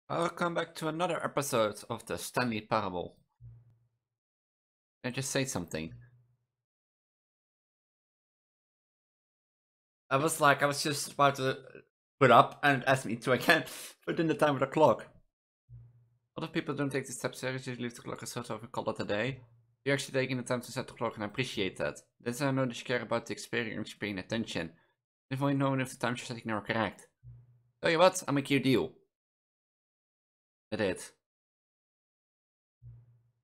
Welcome back to another episode of the Stanley Parable. Can I just say something? I was just about to put up and ask me to again put in the time of the clock. A lot of people don't take this step seriously, leave the clock as sort of call it a day. You're actually taking the time to set the clock and I appreciate that. This is how I know that you care about the experience, you're paying attention. If only knowing if the times you're setting are correct. Tell you what, I'll make you a deal. I did.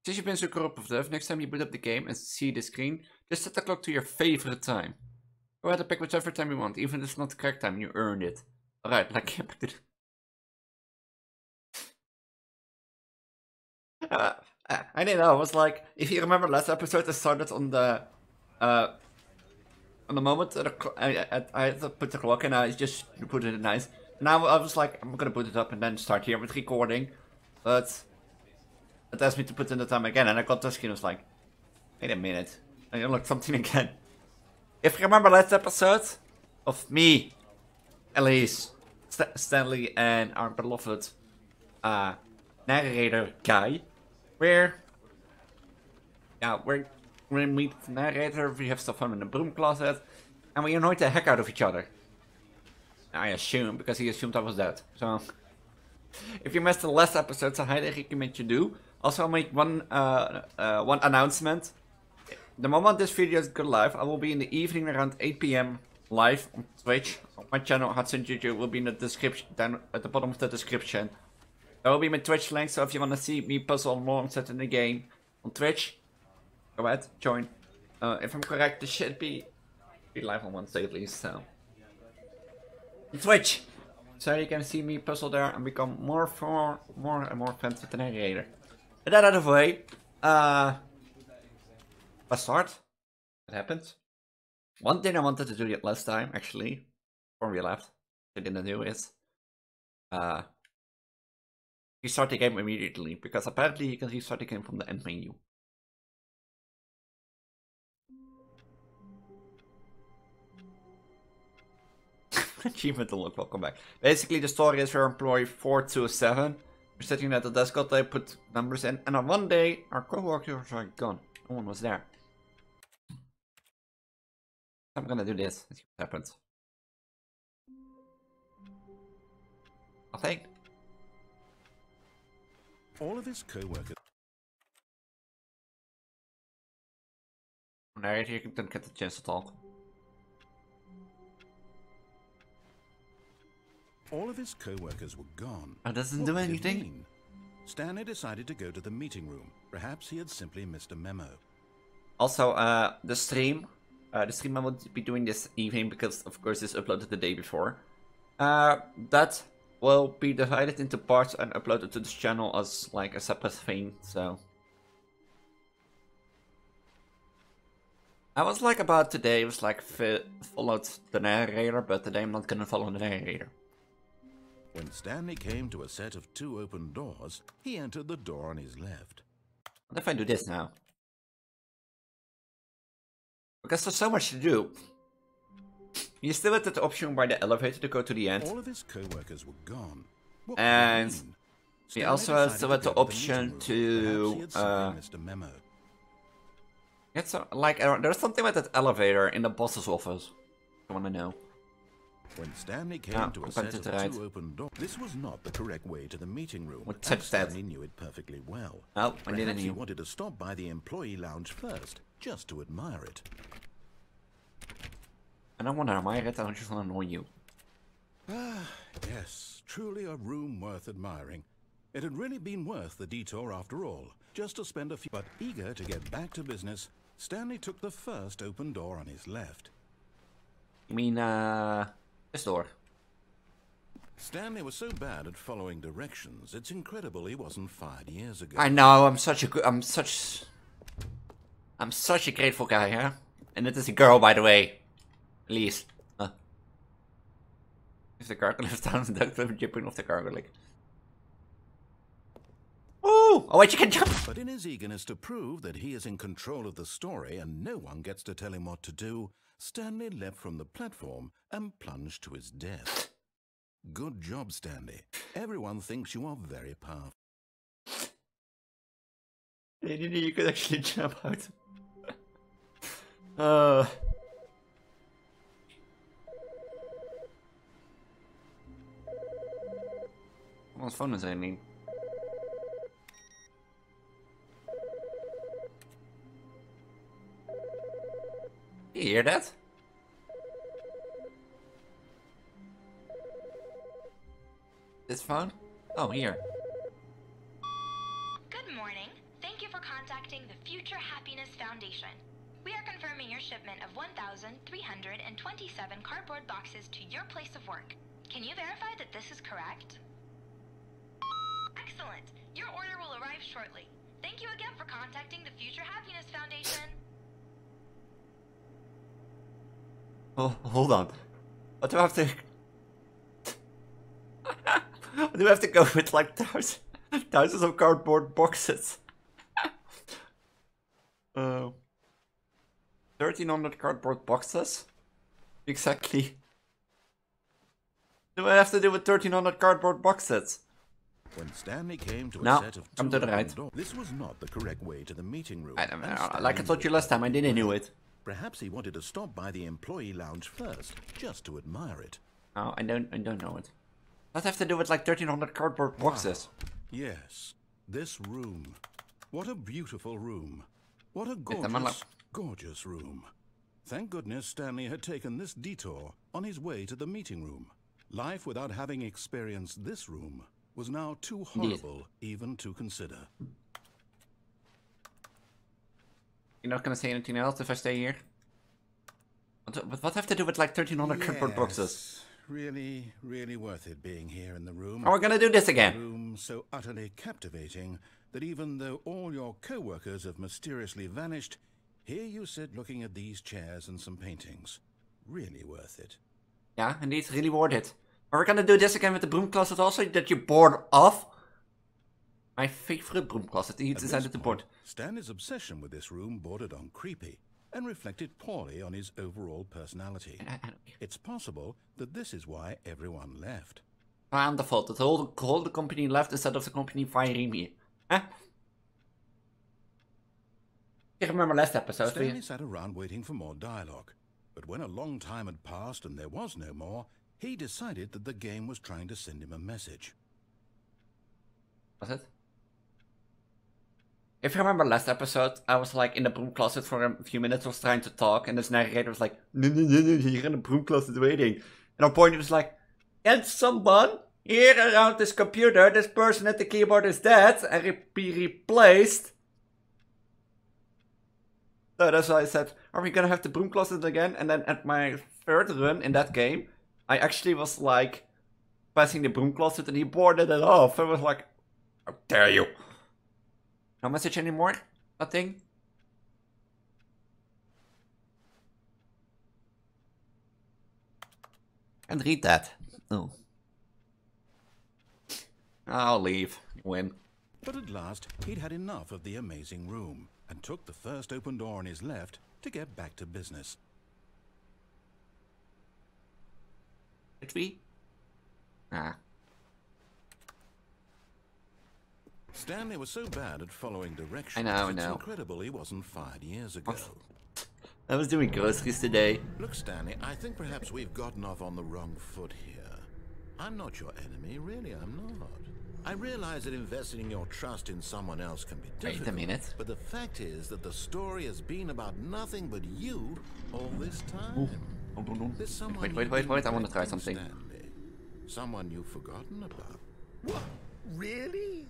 Since you've been so cooperative, next time you boot up the game and see the screen, just set the clock to your favorite time. Go ahead and pick whichever time you want, even if it's not the correct time, you earned it. Alright, like I didn't know, I was like, if you remember last episode I started on the moment that I had to put the clock and I just put it in nice. Now I was like, I'm gonna put it up and then start here with recording, but it asked me to put in the time again, and I got the screen. I was like, wait a minute, I unlocked something again. If you remember last episode of me, Elise, Stanley, and our beloved narrator guy, we're gonna meet the narrator. We have stuff in the broom closet, and we annoyed the heck out of each other. I assume, because he assumed I was dead. So, if you missed the last episodes, I highly recommend you do. Also, I'll make one announcement. The moment this video is go live, I will be in the evening around 8 PM live on Twitch. On my channel, Hudson Juju, will be in the description, down at the bottom of the description. There will be my Twitch link, so if you want to see me puzzle alongside in the game on Twitch, go ahead, join. If I'm correct, this should be live on Wednesday at least, so. Twitch, so you can see me puzzle there and become more and more friends with the narrator. With that out of the way, let's start. What happened? One thing I wanted to do yet last time, actually, before we left, I didn't do is restart the game immediately, because apparently you can restart the game from the end menu. Achievement unlocked, welcome back. Basically, the story is we're employee 427. We're sitting at the desk all day, put numbers in, and on one day, our co-workers are gone. No one was there. I'm gonna do this, let's see what happens. Nothing. All of his co-workers. Narrator, you don't get the chance to talk. All of his co-workers were gone. That doesn't do anything. Stanley decided to go to the meeting room. Perhaps he had simply missed a memo. Also, the stream I will be doing this evening because, of course, it's uploaded the day before. That will be divided into parts and uploaded to this channel as like a separate thing. So, I was like about today. It was like followed the narrator, but today I'm not gonna follow the narrator. When Stanley came to a set of 2 open doors, he entered the door on his left. What if I do this now? Because there's so much to do. You still have the option by the elevator to go to the end. All of his co-workers were gone. And he also still had the option to missed a memo. It's like there's something with that elevator in the boss's office. I want to know. When Stanley came to a set of 2 open doors, this was not the correct way to the meeting room. And Stanley knew it perfectly well. Well, I didn't know. He wanted to stop by the employee lounge first, just to admire it. I don't want to admire it, I just want to annoy you. Ah, yes, truly a room worth admiring. It had really been worth the detour after all, just to spend a few... But eager to get back to business, Stanley took the first open door on his left. You mean, this door? Stanley was so bad at following directions, it's incredible he wasn't fired years ago. I know, I'm such a grateful guy, huh? And it is a girl, by the way. Elise. If the gargoyle is down, the jumping off the gargoyle. Ooh! Oh wait, you can jump! But in his eagerness to prove that he is in control of the story and no one gets to tell him what to do, Stanley leapt from the platform and plunged to his death. Good job, Stanley. Everyone thinks you are very powerful. You could actually jump out. Wat phone zijn niet. You hear that? This phone? Oh, here. Good morning. Thank you for contacting the Future Happiness Foundation. We are confirming your shipment of 1,327 cardboard boxes to your place of work. Can you verify that this is correct? Excellent. Your order will arrive shortly. Thank you again for contacting the Future Happiness Foundation. Oh, hold on. What do I have to... do I have to go with like thousands of cardboard boxes? 1,300 cardboard boxes? Exactly. Do I have to do with 1,300 cardboard boxes? When Stanley came to a No, set of I'm to the right. this was not the correct way to the meeting room. I don't know. Like I told you last time, I didn't know it. Perhaps he wanted to stop by the employee lounge first, just to admire it. Oh, I don't know it. What have to do with like 1,300 cardboard boxes? Wow. Yes, this room. What a beautiful room. What a gorgeous room. Thank goodness Stanley had taken this detour on his way to the meeting room. Life without having experienced this room was now too horrible even to consider. You're not gonna say anything else if I stay here? What have to do with like 1,300 cardboard boxes? Really, really worth it being here in the room. Oh, we're gonna do this again. A room so utterly captivating that even though all your co-workers have mysteriously vanished, here you sit looking at these chairs and some paintings. Really worth it. Yeah, indeed, really worth it. Are we gonna do this again with the broom closet also, that you're bored of? My favorite broom closet, he decided to board. Stanley's obsession with this room bordered on creepy and reflected poorly on his overall personality. It's possible that this is why everyone left. I'm the fault that the whole company left instead of the company firing me. Huh? You remember last episode? Stanley sat around waiting for more dialogue, but when a long time had passed and there was no more, he decided that the game was trying to send him a message. Was it? If you remember last episode, I was like in the broom closet for a few minutes, was trying to talk, and this narrator was like, no, you're in the broom closet waiting. And our point was like, can someone here around this computer, this person at the keyboard is dead, and be replaced? So that's why I said, are we gonna have the broom closet again? And then at my third run in that game, I actually was like, pressing the broom closet and he boarded it off. I was like, how dare you? No message anymore? Nothing? And read that. Oh. I'll leave. Win. But at last, he'd had enough of the amazing room and took the first open door on his left to get back to business. Did we? Ah. Stanley was so bad at following directions. I know. It's incredible he wasn't fired years ago. I was doing groceries today. Look, Stanley, I think perhaps we've gotten off on the wrong foot here. I'm not your enemy, really, I'm not. I realize that investing your trust in someone else can be difficult. Wait a minute. But the fact is that the story has been about nothing but you all this time. There's someone Wait, I want to try something. Stanley. Someone you've forgotten about. What? Really?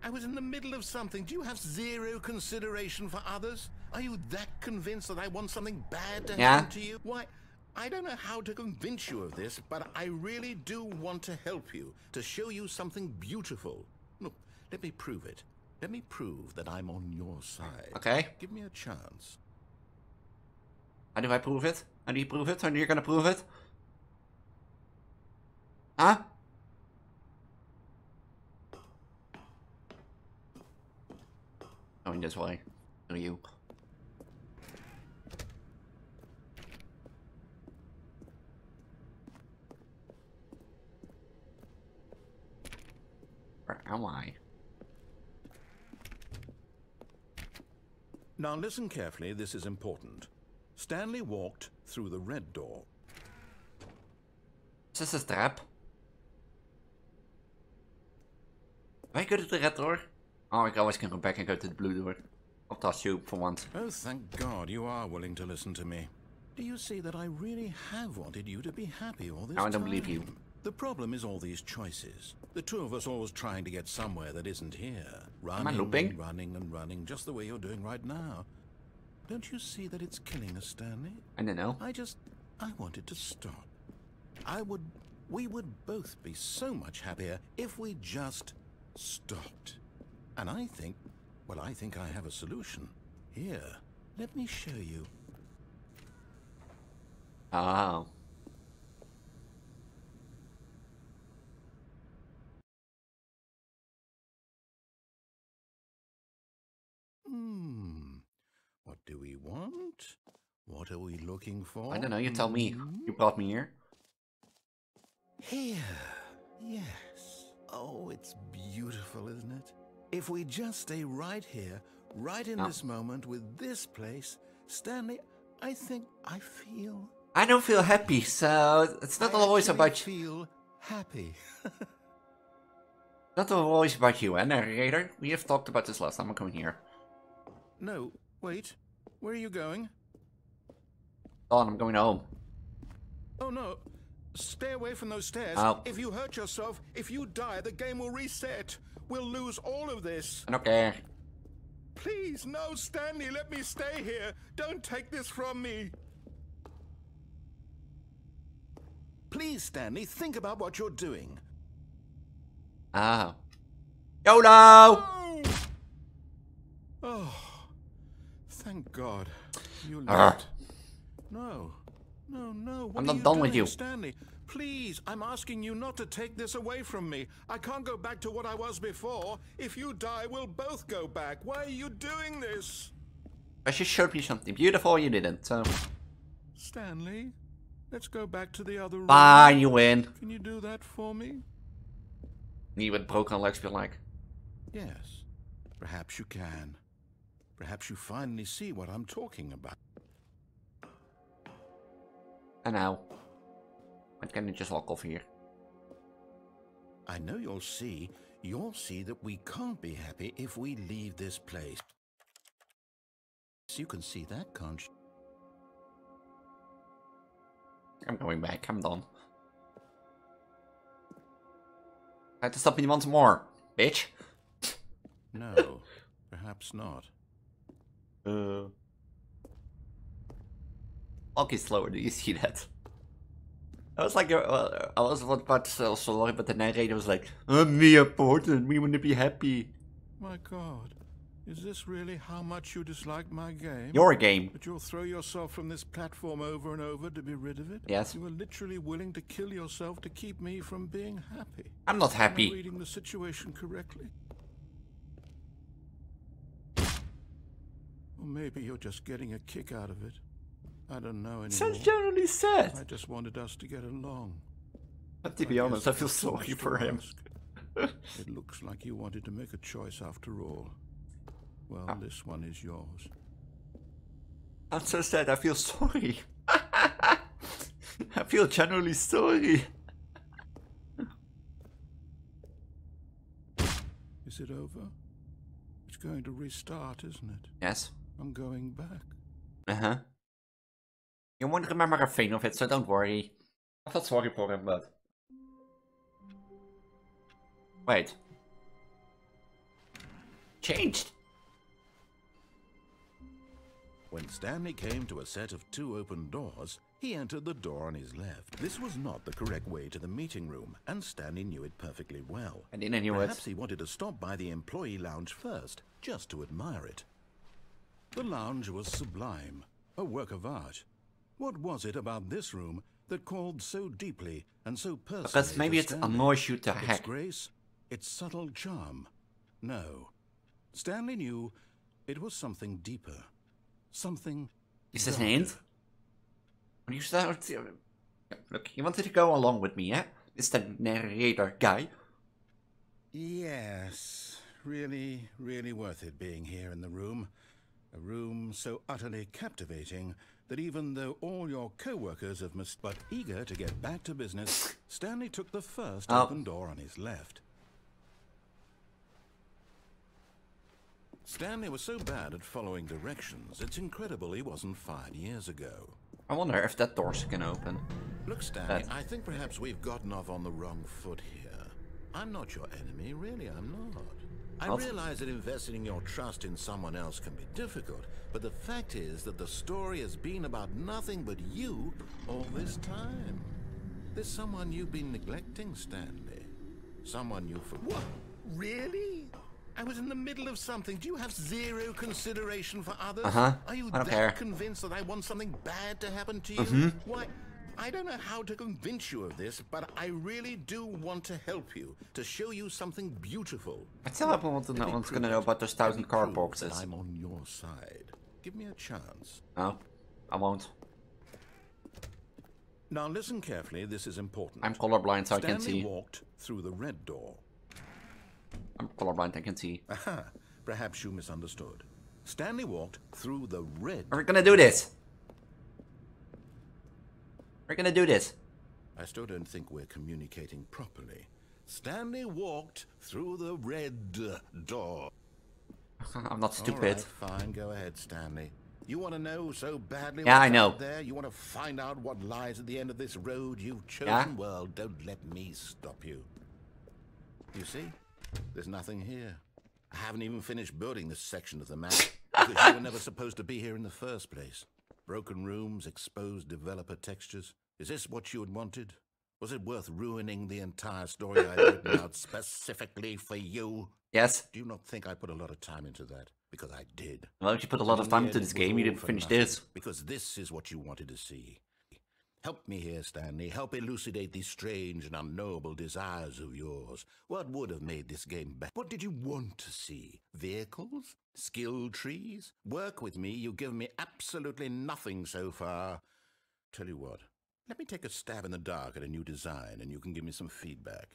I was in the middle of something. Do you have zero consideration for others? Are you that convinced that I want something bad to happen to you? Why, I don't know how to convince you of this, but I really do want to help you, to show you something beautiful. Look, let me prove it. Let me prove that I'm on your side. Okay. Give me a chance. How do I prove it? How do you prove it? How are you gonna prove it? Huh? Going this way. Are you? Where am I? Now listen carefully, this is important. Stanley walked through the red door. Is this a trap? Why go to the red door? Oh, I always can go back and go to the blue door. I'll toss you for once. Oh, thank God you are willing to listen to me. Do you see that I really have wanted you to be happy all this time? No, I don't believe you. The problem is all these choices. The two of us always trying to get somewhere that isn't here. Am I looping? And running and running, just the way you're doing right now. Don't you see that it's killing us, Stanley? I don't know. I wanted to stop. We would both be so much happier if we just stopped. And I think I have a solution. Here, let me show you. Oh. What do we want? What are we looking for? I don't know, you tell me. You brought me here. Here. Yes. Oh, it's beautiful, isn't it? If we just stay right here, right in this moment with this place, Stanley, I think I feel... I don't feel happy, so it's not always about you. Feel happy. Not always about you, Narrator. We have talked about this last time. I'm coming here. No, wait. Where are you going? Dawn, I'm going home. Oh no. Stay away from those stairs. Oh. If you hurt yourself, if you die, the game will reset. We'll lose all of this. I don't care. Please, no, Stanley, let me stay here. Don't take this from me. Please, Stanley, think about what you're doing. Oh. YOLO! Oh, oh thank God. You left. No. What I'm are not you done doing, with you. Stanley? Please, I'm asking you not to take this away from me. I can't go back to what I was before. If you die, we'll both go back. Why are you doing this? I just showed me something beautiful, you didn't, so... Stanley, let's go back to the other room. Fine, you win. Can you do that for me? You with broken legs be like... Yes, perhaps you can. Perhaps you finally see what I'm talking about. I know. Why can't I just walk off here? I know you'll see that we can't be happy if we leave this place. You can see that, can't you? I'm going back, I'm done. I have to stop me once more, bitch. No, perhaps not. Walk is slower, do you see that? I was like, I was about to say sorry, but the narrator was like, we are important, we want to be happy. My God, is this really how much you dislike my game? Your game. That you'll throw yourself from this platform over and over to be rid of it? Yes. You were literally willing to kill yourself to keep me from being happy. I'm not Am I happy. reading the situation correctly? Or maybe you're just getting a kick out of it. I don't know anymore. Sounds generally sad. I just wanted us to get along. But to be honest, I feel sorry for him. It looks like you wanted to make a choice after all. Well, this one is yours. I'm so sad, I feel sorry. I feel genuinely sorry. Is it over? It's going to restart, isn't it? Yes. I'm going back. Uh-huh. You won't remember a thing of it, so don't worry. I felt sorry for him, but... Wait. Changed? When Stanley came to a set of 2 open doors, he entered the door on his left. This was not the correct way to the meeting room, and Stanley knew it perfectly well. I didn't know Perhaps he wanted to stop by the employee lounge first, just to admire it. The lounge was sublime, a work of art. What was it about this room that called so deeply and so personally? Because maybe it annoys you to Its hack. grace, its subtle charm. No. Stanley knew it was something deeper. Something. Is this an hint? When you start... Look, you wanted to go along with me, yeah? It's the narrator guy. Yes, really, really worth it being here in the room. A room so utterly captivating that even though all your co-workers have but eager to get back to business, Stanley took the first open door on his left. Stanley was so bad at following directions, it's incredible he wasn't fired years ago. I wonder if that door's can open. Look, Stanley, I think perhaps we've gotten off on the wrong foot here. I'm not your enemy, really, I'm not. I realize that investing your trust in someone else can be difficult, but the fact is that the story has been about nothing but you all this time. There's someone you've been neglecting, Stanley. Someone you forgot. What? Really? I was in the middle of something. Do you have zero consideration for others? Are you that convinced that I want something bad to happen to you? Why? I don't know how to convince you of this, but I really do want to help you, to show you something beautiful. I still haven't want to know what's gonna know about those 1,000 card boxes. I'm on your side. Give me a chance. No, I won't. Now listen carefully, this is important. I'm colorblind, so I can't see. Stanley walked through the red door. I'm colorblind, I can see. Aha, perhaps you misunderstood. Stanley walked through the red. We're gonna do this. We're gonna do this. I still don't think we're communicating properly. Stanley walked through the red door. I'm not stupid. All right, fine, go ahead, Stanley. You want to know so badly yeah, what's I know. out there? You want to find out what lies at the end of this road you've chosen? Yeah? Well, don't let me stop you. You see? There's nothing here. I haven't even finished building this section of the map because you were never supposed to be here in the first place. Broken rooms, exposed developer textures. Is this what you had wanted? Was it worth ruining the entire story I'd written out specifically for you? Yes. Do you not think I put a lot of time into that? Because I did. Well, if you put a lot of time into this game, you didn't finish this. Because this is what you wanted to see. Help me here, Stanley. Help elucidate these strange and unknowable desires of yours. What would have made this game better? What did you want to see? Vehicles? Skill trees? Work with me. You've given me absolutely nothing so far. Tell you what. Let me take a stab in the dark at a new design, and you can give me some feedback.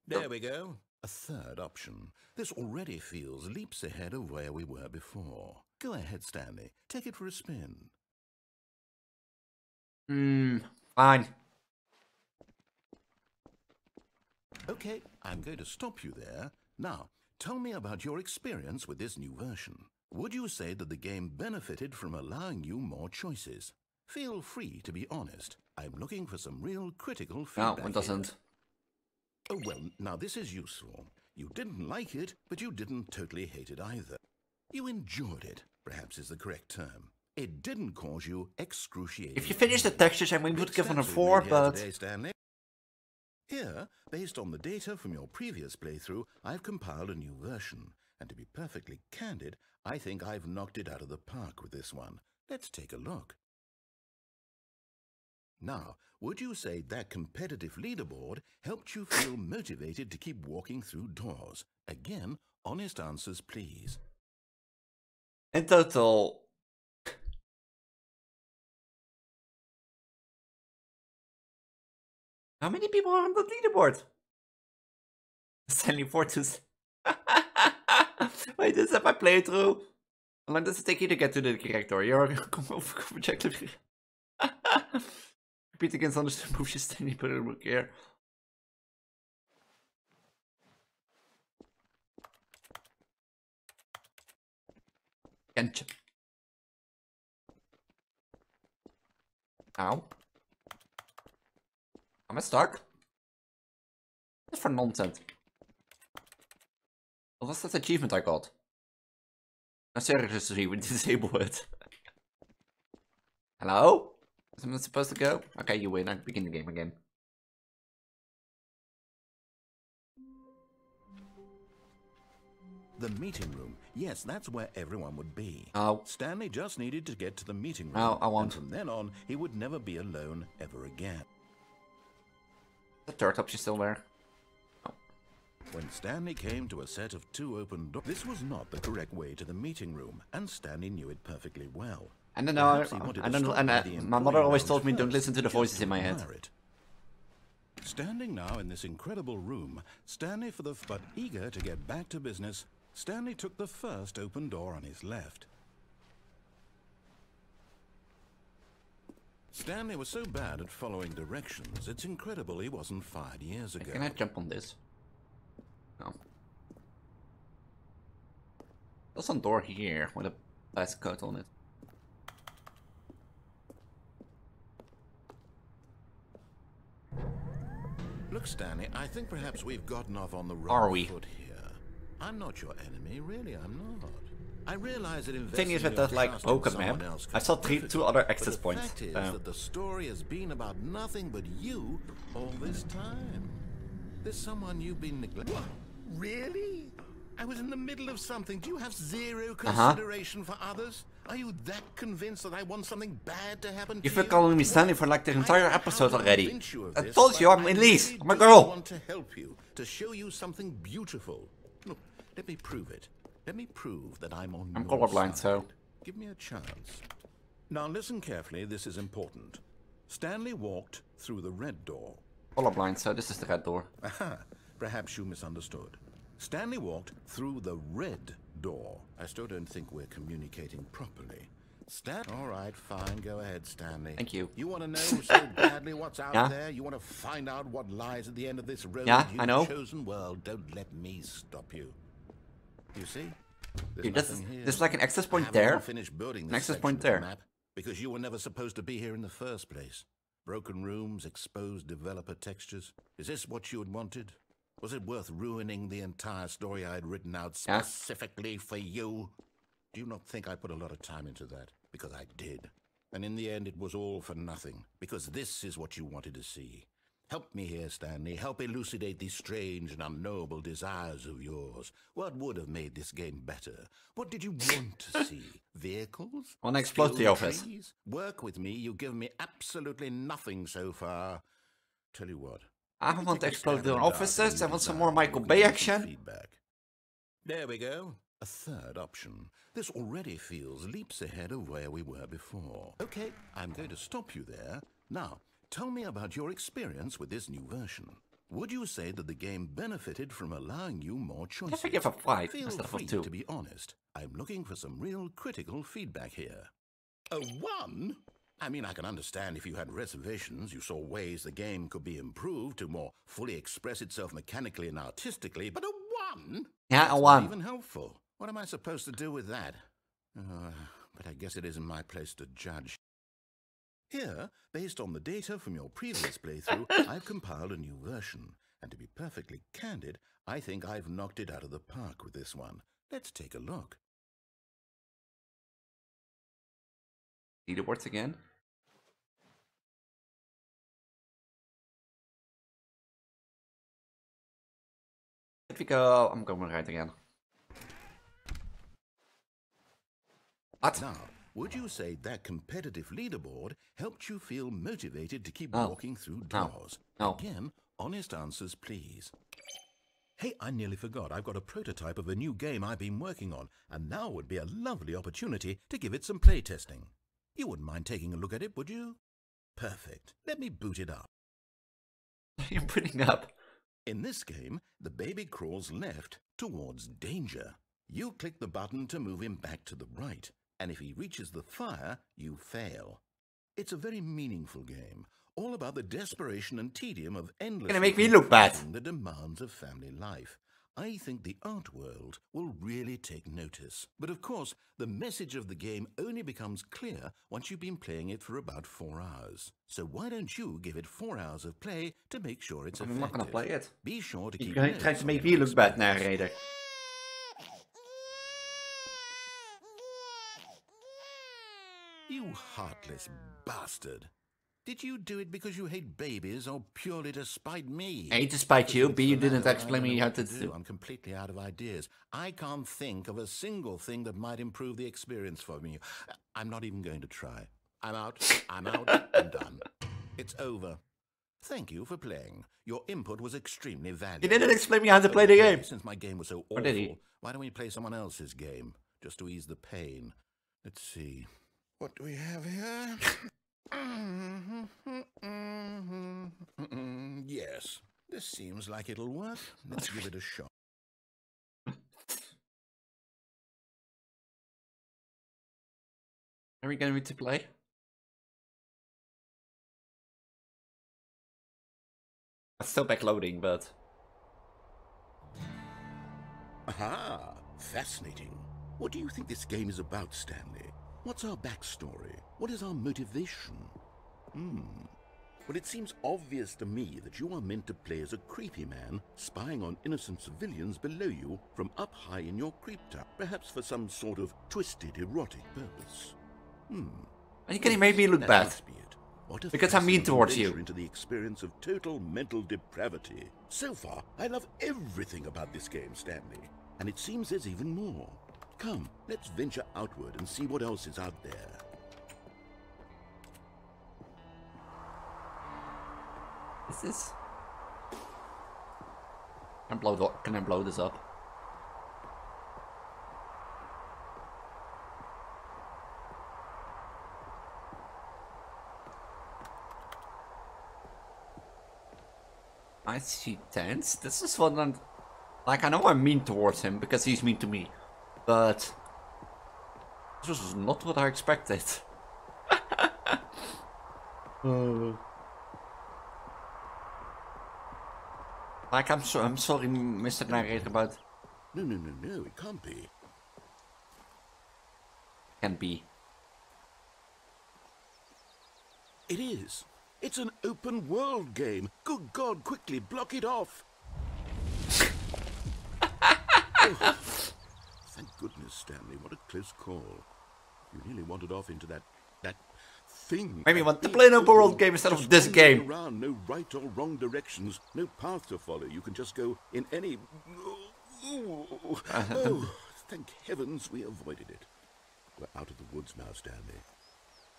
There we go. A third option. This already feels leaps ahead of where we were before. Go ahead, Stanley. Take it for a spin. Fine. Okay, I'm going to stop you there. Now, tell me about your experience with this new version. Would you say that the game benefited from allowing you more choices? Feel free to be honest. I'm looking for some real critical feedback. No, it doesn't. Oh, well, now this is useful. You didn't like it, but you didn't totally hate it either. You enjoyed it, perhaps is the correct term. It didn't cause you excruciating. If you finish the textures, I would give it a 4, but... Today, Stanley. Here, based on the data from your previous playthrough, I've compiled a new version. And to be perfectly candid, I think I've knocked it out of the park with this one. Let's take a look. Now, would you say that competitive leaderboard helped you feel motivated to keep walking through doors? Again, honest answers, please. In total... How many people are on the leaderboard? Stanley Fortus. Wait, this is my playthrough. How long does it take you to get to the character? You're objective. Repeat against understood moves, Stanley, put it in here. Kench. Ow. Am I stuck? What for nonsense? What was that achievement I got? No, seriously, we disable it. Hello? Is someone supposed to go? Okay, you win. I begin the game again. The meeting room. Yes, that's where everyone would be. Oh. Stanley just needed to get to the meeting room. Oh, I won't. And from then on, he would never be alone ever again. The third option still there. Oh. When Stanley came to a set of 2 open doors, this was not the correct way to the meeting room, and Stanley knew it perfectly well. I don't know. I don't know. And my mother always told me don't listen to the voices in my head. Standing now in this incredible room, but eager to get back to business, Stanley took the first open door on his left. Stanley was so bad at following directions, it's incredible he wasn't fired years ago. Can I jump on this? No. There's some door here with a glass coat on it. Look, Stanley, I think perhaps we've gotten off on the wrong foot here. I'm not your enemy, really, I'm not. I realize that the thing is with that like poker map, I saw two other access points. The fact is that the story has been about nothing but you all this time. There's someone you've been neglecting. What? Really? I was in the middle of something. Do you have zero consideration for others? Are you that convinced that I want something bad to happen to you? You've been calling me Stanley for like the entire episode already. I told you I'm Elise. I'm a girl. I want to help you, to show you something beautiful. Look, let me prove it. Let me prove that I'm on your colorblind, side. so Give me a chance. Now listen carefully, this is important. Stanley walked through the red door. Colorblind, so this is the red door. Aha, perhaps you misunderstood. Stanley walked through the red door. I still don't think we're communicating properly. All right, fine, go ahead, Stanley. Thank you. You want to know so badly what's out there? You want to find out what lies at the end of this road? Yeah, I know. Chosen world. Don't let me stop you. You see? Dude, there's like an access point there. Building an access point there. Map because you were never supposed to be here in the first place. Broken rooms, exposed developer textures. Is this what you had wanted? Was it worth ruining the entire story I had written out specifically for you? Do you not think I put a lot of time into that? Because I did. And in the end, it was all for nothing. Because this is what you wanted to see. Help me here, Stanley. Help elucidate these strange and unknowable desires of yours. What would have made this game better? What did you want to see? Vehicles? I want to explode the office. Trees? Work with me. You've given me absolutely nothing so far. Tell you what. I want to explode the offices. I want some more Michael Bay action. Feedback. There we go. A third option. This already feels leaps ahead of where we were before. Okay, I'm going to stop you there. Now, tell me about your experience with this new version. Would you say that the game benefited from allowing you more choices? I give a 5 Feel instead of a free 2. to be honest. I'm looking for some real critical feedback here. A 1? I mean, I can understand if you had reservations, you saw ways the game could be improved to more fully express itself mechanically and artistically, but a 1? Yeah, a 1. Not even helpful. What am I supposed to do with that? But I guess it isn't my place to judge. Here, based on the data from your previous playthrough, I've compiled a new version. And to be perfectly candid, I think I've knocked it out of the park with this one. Let's take a look. See the words again? If we go, I'm going right again. What? Now, would you say that competitive leaderboard helped you feel motivated to keep walking through doors? No. Again, honest answers, please. Hey, I nearly forgot. I've got a prototype of a new game I've been working on, and now would be a lovely opportunity to give it some playtesting. You wouldn't mind taking a look at it, would you? Perfect. Let me boot it up. You're putting up. In this game, the baby crawls left towards danger. You click the button to move him back to the right, and if he reaches the fire, you fail. It's a very meaningful game, all about the desperation and tedium of endlessly Gonna make me look bad. the demands of family life. I think the art world will really take notice. But of course, the message of the game only becomes clear once you've been playing it for about 4 hours. So why don't you give it 4 hours of play to make sure it's effective? I'm not gonna play it. Be sure to keep You're trying to make me look bad, narrator. You heartless bastard. Did you do it because you hate babies or purely to spite me? I hate to spite you, but you didn't explain me how to do. I'm completely out of ideas. I can't think of a single thing that might improve the experience for me. I'm not even going to try. I'm out, I'm done. It's over. Thank you for playing. Your input was extremely valuable. You didn't explain me how to play the game. Since my game was so Or did he? awful, why don't we play someone else's game? Just to ease the pain. Let's see. What do we have here? Yes, this seems like it'll work. Let's give it a shot. Are we going to play? It's still backloading, but... Aha! Fascinating. What do you think this game is about, Stanley? What's our backstory? What is our motivation? Well, it seems obvious to me that you are meant to play as a creepy man spying on innocent civilians below you from up high in your creep tower, perhaps for some sort of twisted erotic purpose. And you can make me look That bad. must be it. What a Because I'm mean fascinating towards venture you. into the experience of total mental depravity. So far, I love everything about this game, Stanley. And it seems there's even more. Come, let's venture outward and see what else is out there. Is this? Can I blow this up? I see tense. This is what I'm... Like, I know I'm mean towards him because he's mean to me. But... This was not what I expected. Like, I'm sorry, Mr. Narrator, but... No, it can't be. Can be. It is. It's an open world game. Good God, quickly block it off. Oh, thank goodness, Stanley. What a close call. You nearly wandered off into that thing. Maybe you want to play an open world game instead of this game. Around, no right or wrong directions, no path to follow. You can just go in any... Oh, thank heavens we avoided it. We're out of the woods now, Stanley.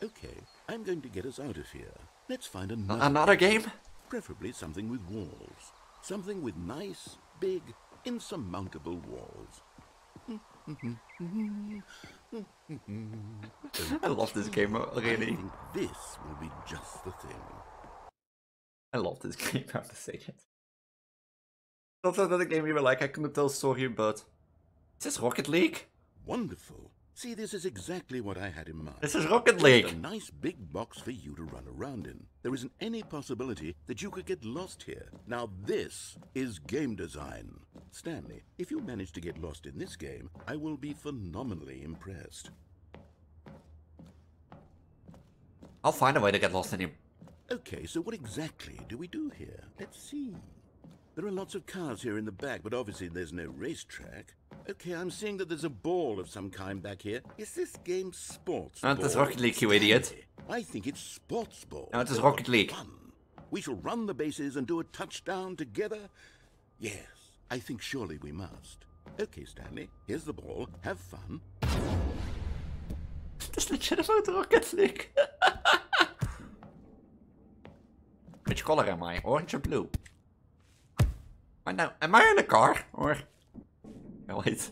Okay, I'm going to get us out of here. Let's find Another game? Preferably something with walls. Something with nice, big, insurmountable walls. I love this game I already. think this will be just the thing. I love this game, I have to say it. Not another game you were like, I couldn't tell a story, but... Is this Rocket League? Wonderful. See, this is exactly what I had in mind. This is Rocket Just League! a nice big box for you to run around in. There isn't any possibility that you could get lost here. Now this is game design. Stanley, if you manage to get lost in this game, I will be phenomenally impressed. I'll find a way to get lost in him. Okay, so what exactly do we do here? Let's see. There are lots of cars here in the back, but obviously there's no racetrack. Okay, I'm seeing that there's a ball of some kind back here. Is this game sports ball? No, it is Rocket League, you idiot. I think it's sports ball. No, it is So Rocket League. fun. We shall run the bases and do a touchdown together? Yes, I think surely we must. Okay, Stanley, here's the ball. Have fun. Het is legit about Rocket League. Which color am I? Orange or blue? Am I in a car? Or... Oh, wait.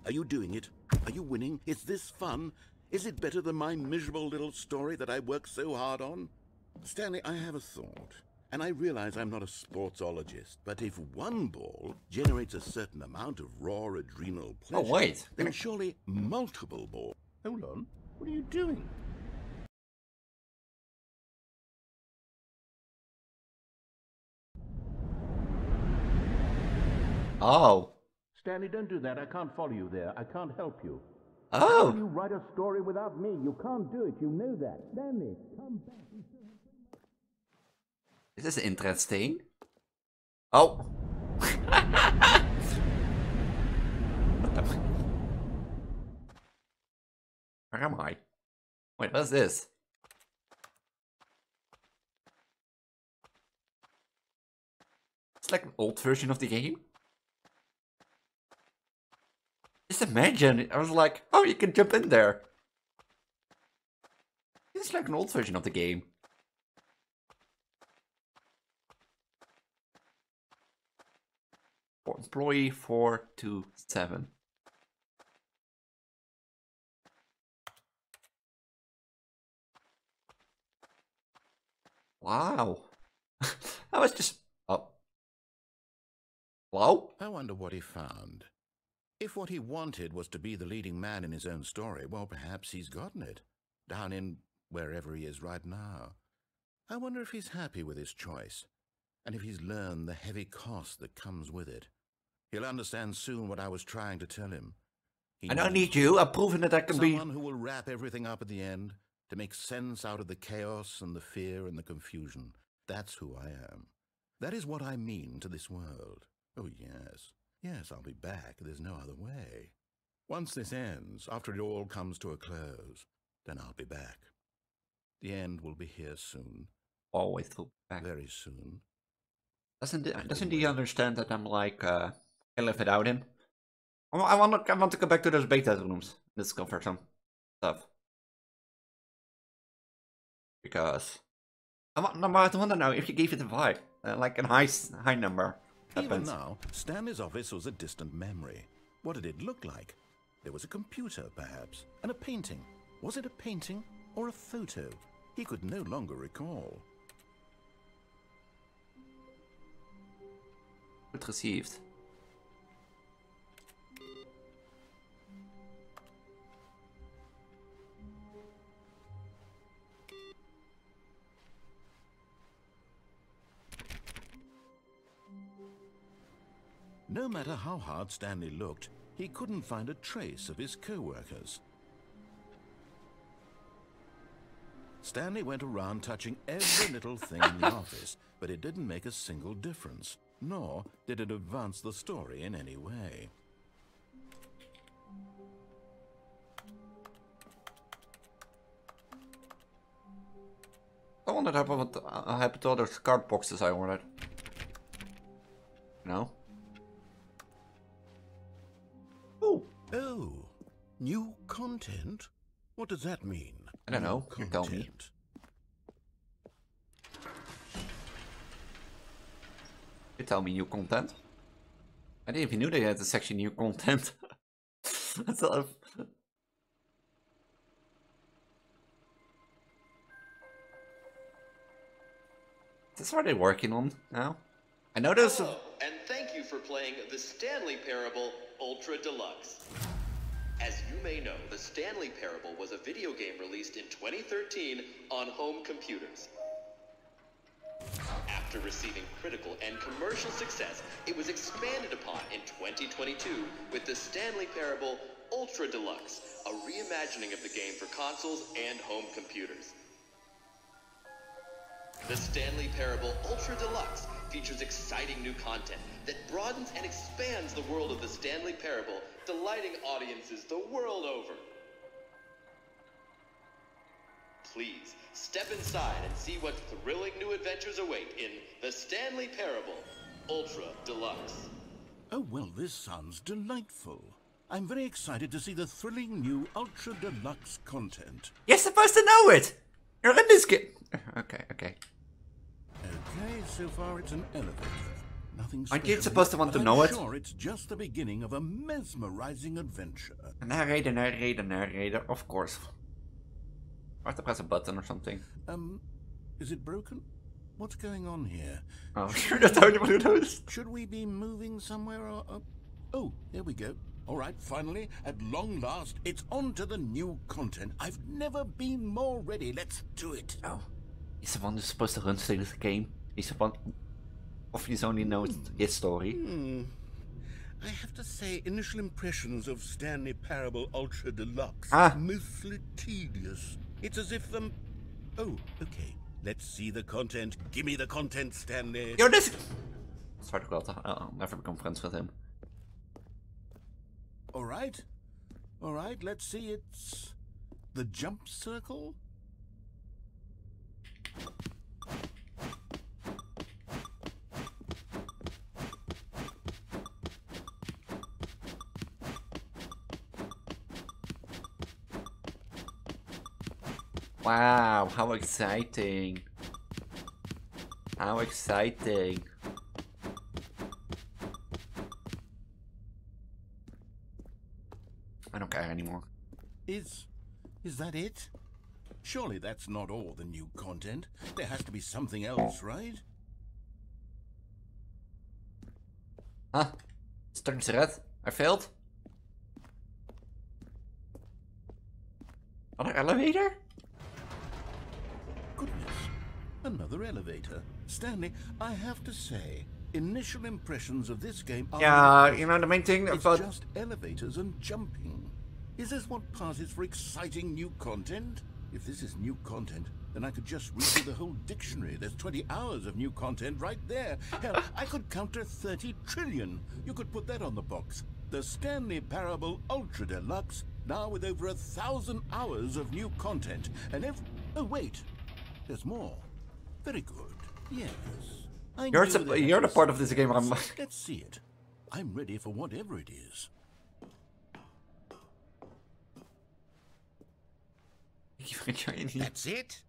Are you doing it? Are you winning? Is this fun? Is it better than my miserable little story that I worked so hard on? Stanley, I have a thought. And I realize I'm not a sportsologist, but if one ball generates a certain amount of raw adrenal pleasure, wait. then surely multiple balls... Hold on. What are you doing? Oh. Stanley, don't do that. I can't follow you there. I can't help you. Oh. You write a story without me. You can't do it. You know that. Stanley, come back. This is interesting. Oh. What the fuck? Where am I? Wait, what's this? It's like an old version of the game. Just imagine, I was like, oh, you can jump in there. It's like an old version of the game. For employee 427. Wow. That was just... Oh. Hello? I wonder what he found. If what he wanted was to be the leading man in his own story, well, perhaps he's gotten it. Down in wherever he is right now. I wonder if he's happy with his choice, and if he's learned the heavy cost that comes with it. He'll understand soon what I was trying to tell him. I don't need you. I've proven that I can be... Someone who will wrap everything up at the end, to make sense out of the chaos and the fear and the confusion. That's who I am. That is what I mean to this world. Oh, yes. Yes, I'll be back. There's no other way. Once this ends, after it all comes to a close, then I'll be back. The end will be here soon. Always will be back. Very soon. Doesn't he understand that I'm like, I live without him? I want to go back to those beta rooms. Discover some stuff. Because... I want to know if you gave it a vibe. Like a high number. Even now, Stanley's office was a distant memory. What did it look like? There was a computer, perhaps, and a painting. Was it a painting or a photo? He could no longer recall. Good received. No matter how hard Stanley looked, he couldn't find a trace of his co-workers. Stanley went around touching every little thing in the office, but it didn't make a single difference, nor did it advance the story in any way. I wondered what happened to all those card boxes I ordered. No? Oh, new content? What does that mean? I don't know. You tell me. You tell me new content? I didn't even know they had a section new content. That's a lot of... Is this what they're working on now? I know there's Hello, and thank you for playing the Stanley Parable Ultra Deluxe. As you may know, the Stanley Parable was a video game released in 2013 on home computers. After receiving critical and commercial success, it was expanded upon in 2022 with the Stanley Parable Ultra Deluxe, a reimagining of the game for consoles and home computers. The Stanley Parable Ultra Deluxe features exciting new content that broadens and expands the world of the Stanley Parable, delighting audiences the world over. Please, step inside and see what thrilling new adventures await in the Stanley Parable Ultra Deluxe. Oh, well, this sounds delightful. I'm very excited to see the thrilling new Ultra Deluxe content. You're supposed to know it! You're in this game! Okay. Okay, so far it's an elevator. Nothing special. Aren't you supposed to want to know it? I'm sure it's just the beginning of a mesmerizing adventure. Narrator, of course. I have to press a button or something. Is it broken? What's going on here? Oh, you're not the only one who knows. Should we be moving somewhere or... Oh, here we go. All right, finally, at long last, it's on to the new content. I've never been more ready. Let's do it. Oh. He's the one who's supposed to run this game. He's the one... Of he's only knows his story. I have to say, initial impressions of Stanley Parable Ultra Deluxe mostly tedious. It's as if Oh, okay. Let's see the content. Give me the content, Stanley. Yo, this... Sorry, I'll never become friends with him. All right. Let's see. It's the jump circle. Wow, how exciting. How exciting. I don't care anymore. Is that it? Surely that's not all the new content. There has to be something else, right? Huh? It's turns red. I failed. Another elevator? Goodness. Another elevator. Stanley, I have to say, initial impressions of this game are... Yeah, you know, the main thing it's about... just elevators and jumping. Is this what passes for exciting new content? If this is new content, then I could just read through the whole dictionary. There's 20 hours of new content right there. Hell, I could counter 30 trillion. You could put that on the box. The Stanley Parable Ultra Deluxe, now with over 1,000 hours of new content. And oh wait, there's more. Very good. Yes. You're the part of this game I'm like... Let's see it. I'm ready for whatever it is. That's it?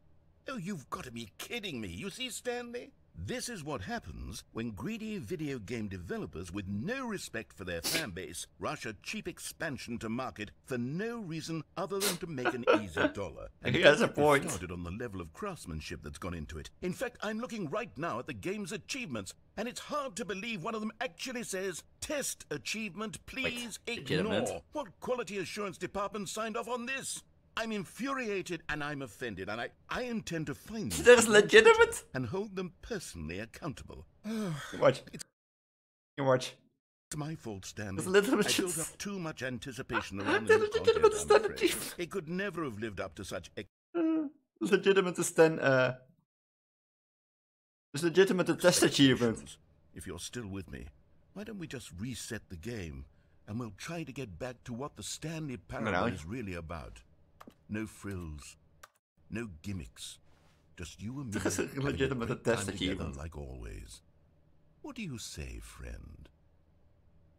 Oh, you've got to be kidding me. You see, Stanley? This is what happens when greedy video game developers with no respect for their fan base rush a cheap expansion to market for no reason other than to make an easy dollar. And he has a point. Started on the level of craftsmanship that's gone into it. In fact, I'm looking right now at the game's achievements, and it's hard to believe one of them actually says, "Test achievement, please ignore." What quality assurance department signed off on this? I'm infuriated and I'm offended, and I intend to find them. There's legitimate? And hold them personally accountable. You watch. You watch. It's my fault, Stanley. There's legitimate I built up too much anticipation around the new content, I'm afraid. It could never have lived up to such... legitimate to stand, It's legitimate to test achievement. If you're still with me, why don't we just reset the game, and we'll try to get back to what the Stanley Parable is really about. No frills, no gimmicks, just you and me. That's a legitimate test achievement, like always. What do you say, friend?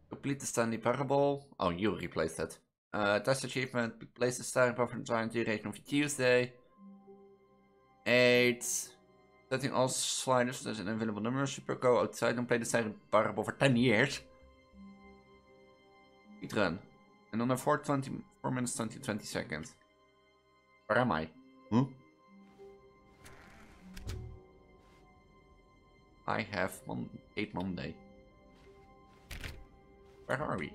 Complete the Stanley Parable. Oh, you replaced it. Test achievement. Replace the starting point for the time duration of Tuesday. 8. Setting all sliders as an available number. Super go outside and play the Stanley Parable for 10 years. Speed run. And on a 4 minutes 20 seconds. Where am I? Huh? I have 8 Monday. Where are we?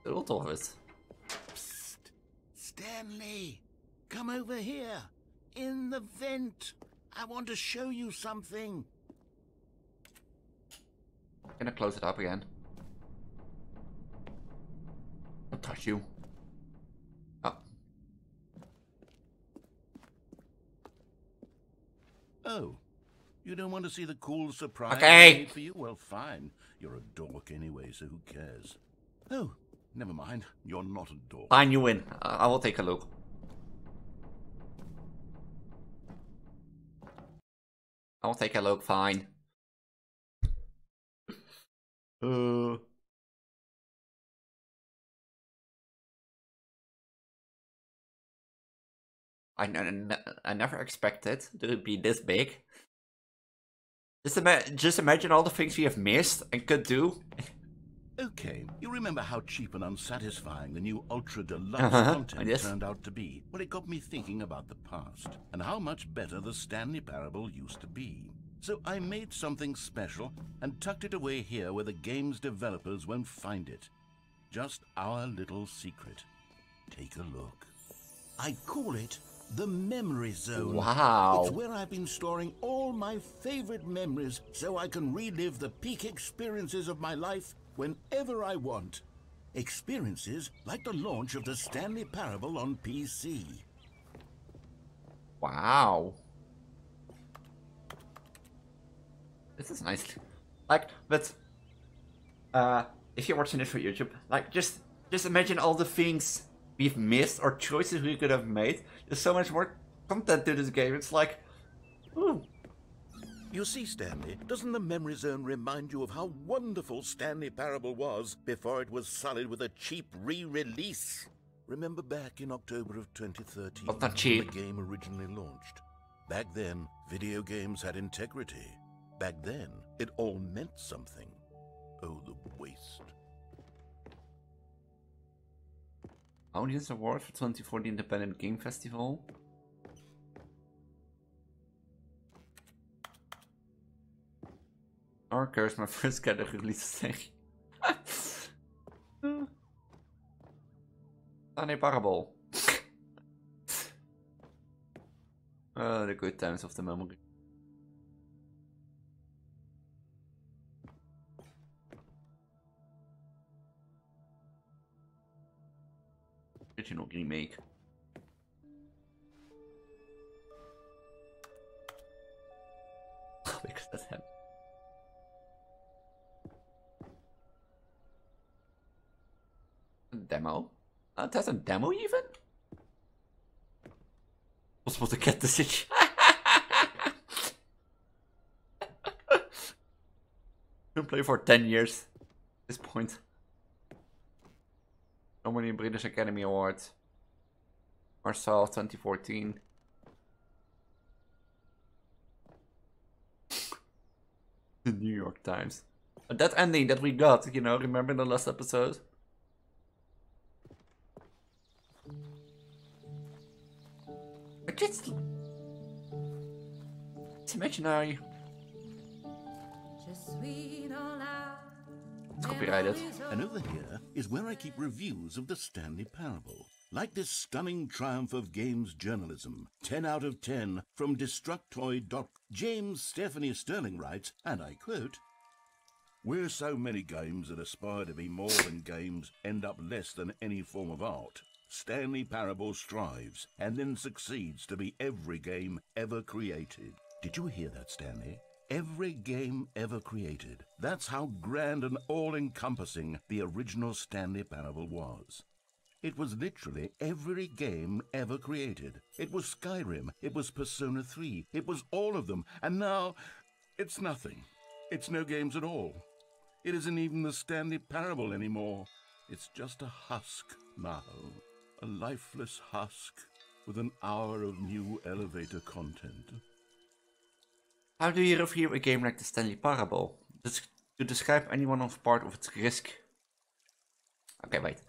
The old office. Psst. Stanley, come over here. In the vent. I want to show you something. Can I close it up again? Don't touch you. Oh. Oh, you don't want to see the cool surprise I made for you? Well, fine. You're a dork anyway, so who cares? Oh, never mind. You're not a dork. Fine, you win. I will take a look. I will take a look, fine. I never expected it to be this big. Just imagine all the things we have missed and could do. Okay, you remember how cheap and unsatisfying the new Ultra Deluxe content turned out to be? Well, it got me thinking about the past and how much better the Stanley Parable used to be. So I made something special and tucked it away here where the game's developers won't find it. Just our little secret. Take a look. I call it the Memory Zone. Wow. It's where I've been storing all my favorite memories so I can relive the peak experiences of my life whenever I want. Experiences like the launch of the Stanley Parable on PC. Wow. This is nice. Like, but if you're watching this for YouTube, like just imagine all the things we've missed or choices we could have made. There's so much more content to this game. It's like, ooh. You see, Stanley, doesn't the Memory Zone remind you of how wonderful Stanley Parable was before it was sullied with a cheap re-release? Remember back in October of 2013 when the game originally launched? Back then, video games had integrity. Back then, it all meant something. Oh, the waste. Audience Award for 2014 Independent Game Festival. Arcus, my first kind of release thing. Stanley Parable. The good times of the memory. Original remake. Because that's him. Demo? It has a demo even? Was supposed to get the situation. Been playing for 10 years at this point. So many British Academy Awards. Marcel 2014. The New York Times. But that ending that we got, you know, remember in the last episode? It's imaginary. It's copyrighted. And over here is where I keep reviews of the Stanley Parable. Like this stunning triumph of games journalism. 10 out of 10 from Destructoid. James Stephanie Sterling writes, and I quote, "Where so many games that aspire to be more than games end up less than any form of art, Stanley Parable strives and then succeeds to be every game ever created." Did you hear that, Stanley? Every game ever created. That's how grand and all-encompassing the original Stanley Parable was. It was literally every game ever created. It was Skyrim, it was Persona 3, it was all of them, and now it's nothing. It's no games at all. It isn't even the Stanley Parable anymore. It's just a husk now. A lifeless husk with an hour of new elevator content. How do you review a game like the Stanley Parable? To describe any one of part of its risk. Okay, wait.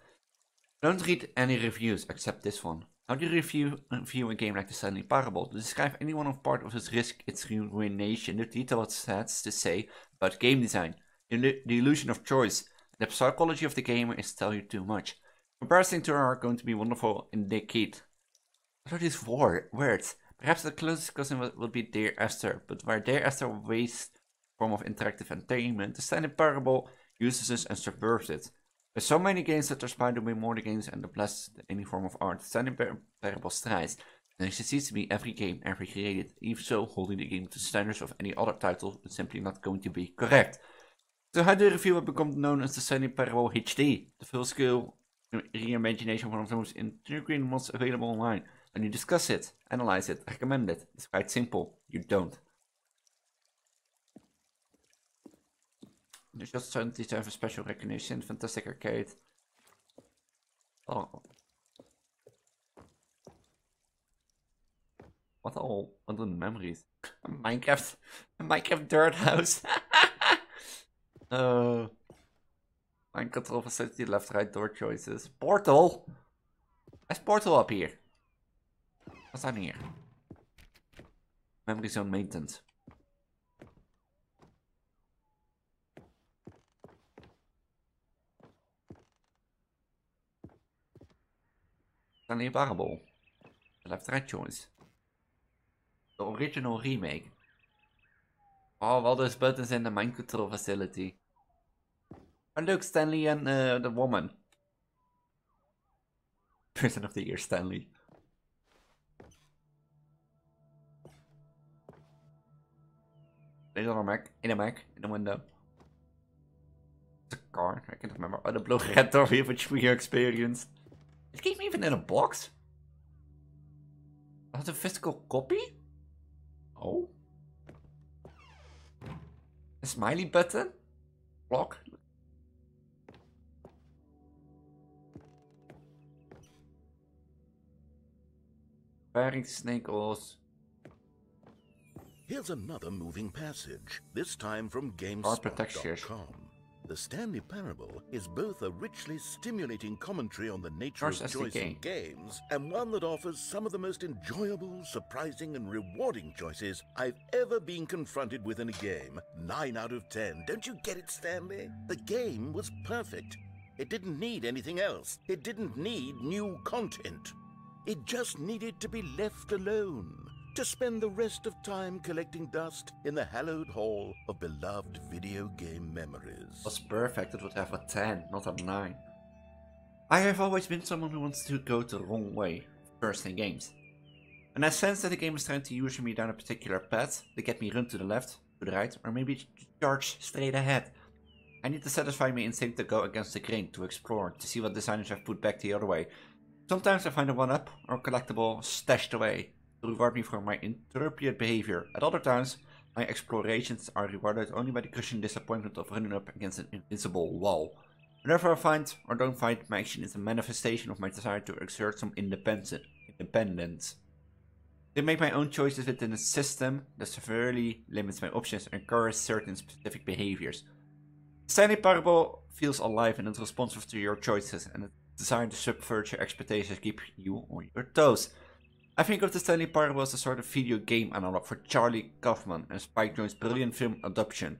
Don't read any reviews except this one. How do you review a game like the Stanley Parable? To describe any one of part of its risk, its ruination, the detail it has to say about game design, the illusion of choice, the psychology of the gamer is tell you too much. Comparison to are going to be wonderful in Negclated. What are these words? Perhaps the closest cousin will be Dear Esther, but where Dear Esther wastes form of interactive entertainment, the Stanley Parable uses it and subverts it. There's so many games that aspire to be more than games and less than any form of art. Stanley Parable strives, and it succeeds to be every game ever created. Even so, holding the game to standards of any other title is simply not going to be correct. So how do you review what becomes known as the Stanley Parable HD? The full-scale reimagination of one of the most intriguing mods available online. And you discuss it, analyze it, recommend it. It's quite simple. You don't. There's just certainty to have a special recognition. Fantastic arcade. Oh. What the memories? A Minecraft dirt house. Mind control facility, left, right, door choices. Portal? There's Portal up here. What's on here? Memory zone maintenance. Stanley Parable. Left, right choice. The original remake. Oh, well, there's buttons in the mind control facility. And look, Stanley and the woman. Person of the year, Stanley. There's on a Mac, in a window. It's a car, I can't remember. Oh, the blue red door here, which we experience. It came even in a box? That's a physical copy? Oh. A smiley button? Block? Wearing snake oils. Here's another moving passage, this time from Protection. GameSpot.com. The Stanley Parable is both a richly stimulating commentary on the nature of choice in games, and one that offers some of the most enjoyable, surprising, and rewarding choices I've ever been confronted with in a game. 9 out of 10. Don't you get it, Stanley? The game was perfect. It didn't need anything else. It didn't need new content. It just needed to be left alone, to spend the rest of time collecting dust in the hallowed hall of beloved video game memories. It was perfect, it would have a 10, not a 9. I have always been someone who wants to go the wrong way first in games. And I sense that the game is trying to usher me down a particular path to get me run to the left, to the right, or maybe to charge straight ahead. I need to satisfy my instinct to go against the grain, to explore, to see what designers have put back the other way. Sometimes I find a 1-up or collectible stashed away to reward me for my inappropriate behavior. At other times, my explorations are rewarded only by the crushing disappointment of running up against an invincible wall. Whenever I find or don't find, my action is a manifestation of my desire to exert some independence. They make my own choices within a system that severely limits my options and encourages certain specific behaviors. The Stanley Parable feels alive and is responsive to your choices, and its desire to subvert your expectations keep you on your toes. I think of the Stanley Parable as a sort of video game analog for Charlie Kaufman and Spike Jonze's brilliant film adaptation,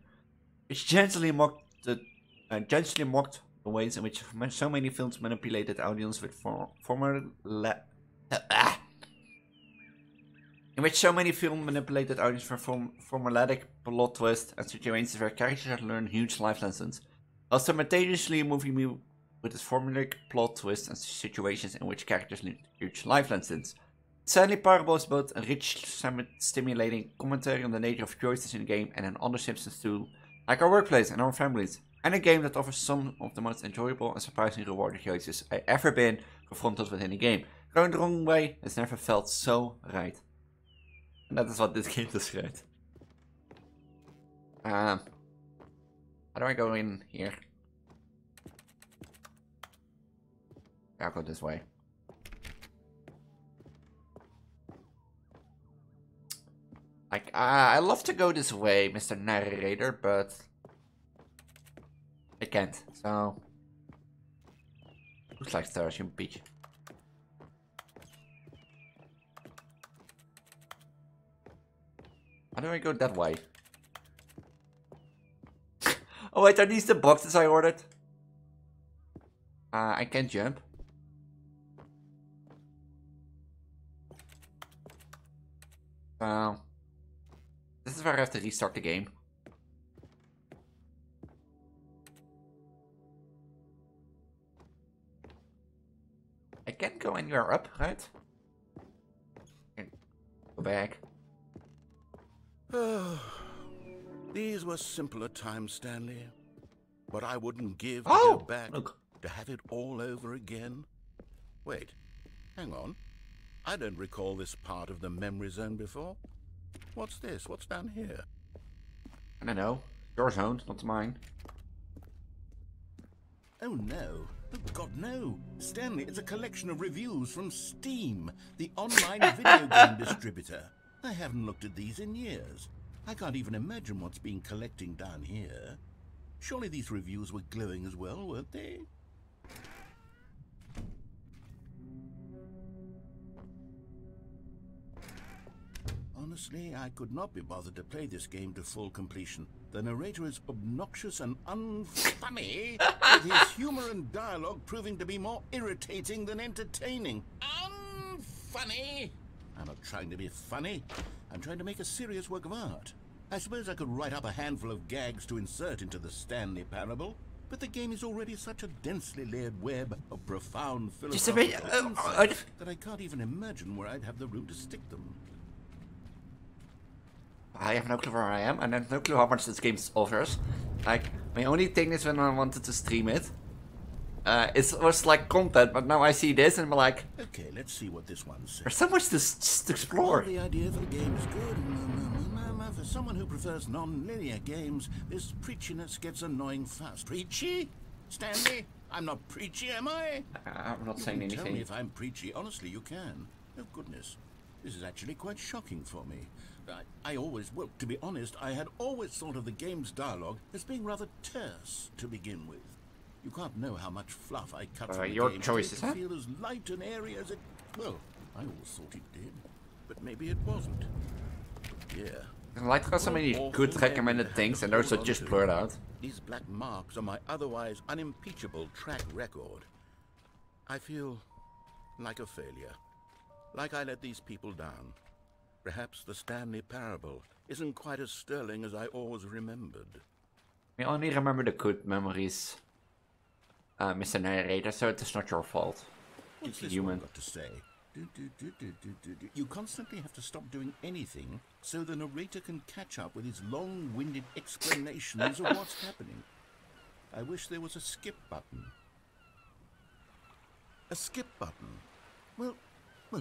which gently mocked the ways in which so many films manipulated audience with formulaic plot twists and situations where characters learn huge life lessons, while simultaneously moving me with its formulaic plot twists and situations in which characters learn huge life lessons. Stanley Parable is both a rich, stimulating commentary on the nature of choices in the game and an other Simpsons too, like our workplace and our families, and a game that offers some of the most enjoyable and surprisingly rewarding choices I ever been confronted with in a game. Going the wrong way has never felt so right. And that is what this game describes. How do I go in here? I'll go this way. Like, I love to go this way, Mr. Narrator, but I can't, so looks like stars, you bitch. How do I go that way? Oh wait, are these the boxes I ordered? I can't jump. This is where I have to restart the game. I can't go anywhere up, right? Go back. These were simpler times, Stanley. But I wouldn't give to go back to have it all over again. Wait, hang on. I don't recall this part of the memory zone before. What's this? What's down here? I don't know. Your zone, not mine. Oh no. Oh God, no. Stanley, it's a collection of reviews from Steam, the online video game distributor. I haven't looked at these in years. I can't even imagine what's been collecting down here. Surely these reviews were glowing as well, weren't they? Honestly, I could not be bothered to play this game to full completion. The narrator is obnoxious and unfunny, with his humor and dialogue proving to be more irritating than entertaining. Unfunny! I'm not trying to be funny. I'm trying to make a serious work of art. I suppose I could write up a handful of gags to insert into the Stanley Parable, but the game is already such a densely layered web of profound philosophical insights that I can't even imagine where I'd have the room to stick them. I have no clue where I am, and I have no clue how much this game offers. Like, my only thing is when I wanted to stream it, it was like content, but now I see this and I'm like, okay, let's see what this one says. There's so much to explore. Well, the idea for the game is good. For someone who prefers non-linear games, this preachiness gets annoying fast. Preachy? Stanley? I'm not preachy, am I? I'm not saying anything. Tell me if I'm preachy. Honestly, you can. Oh, goodness. This is actually quite shocking for me. I always, well, to be honest, I had always thought of the game's dialogue as being rather terse to begin with. You can't know how much fluff I cut from the your game choices, to huh? feel as light and airy as it... Well, I always thought it did, but maybe it wasn't. Yeah. I like how so many good recommended things and those are just blurred out. These black marks on my otherwise unimpeachable track record. I feel like a failure. Like I let these people down. Perhaps the Stanley parable isn't quite as sterling as I always remembered. We only remember the good memories, Mr. Narrator, so it is not your fault. What's It's this human. one got to say? You constantly have to stop doing anything so the narrator can catch up with his long-winded explanations of what's happening. I wish there was a skip button. A skip button? Well,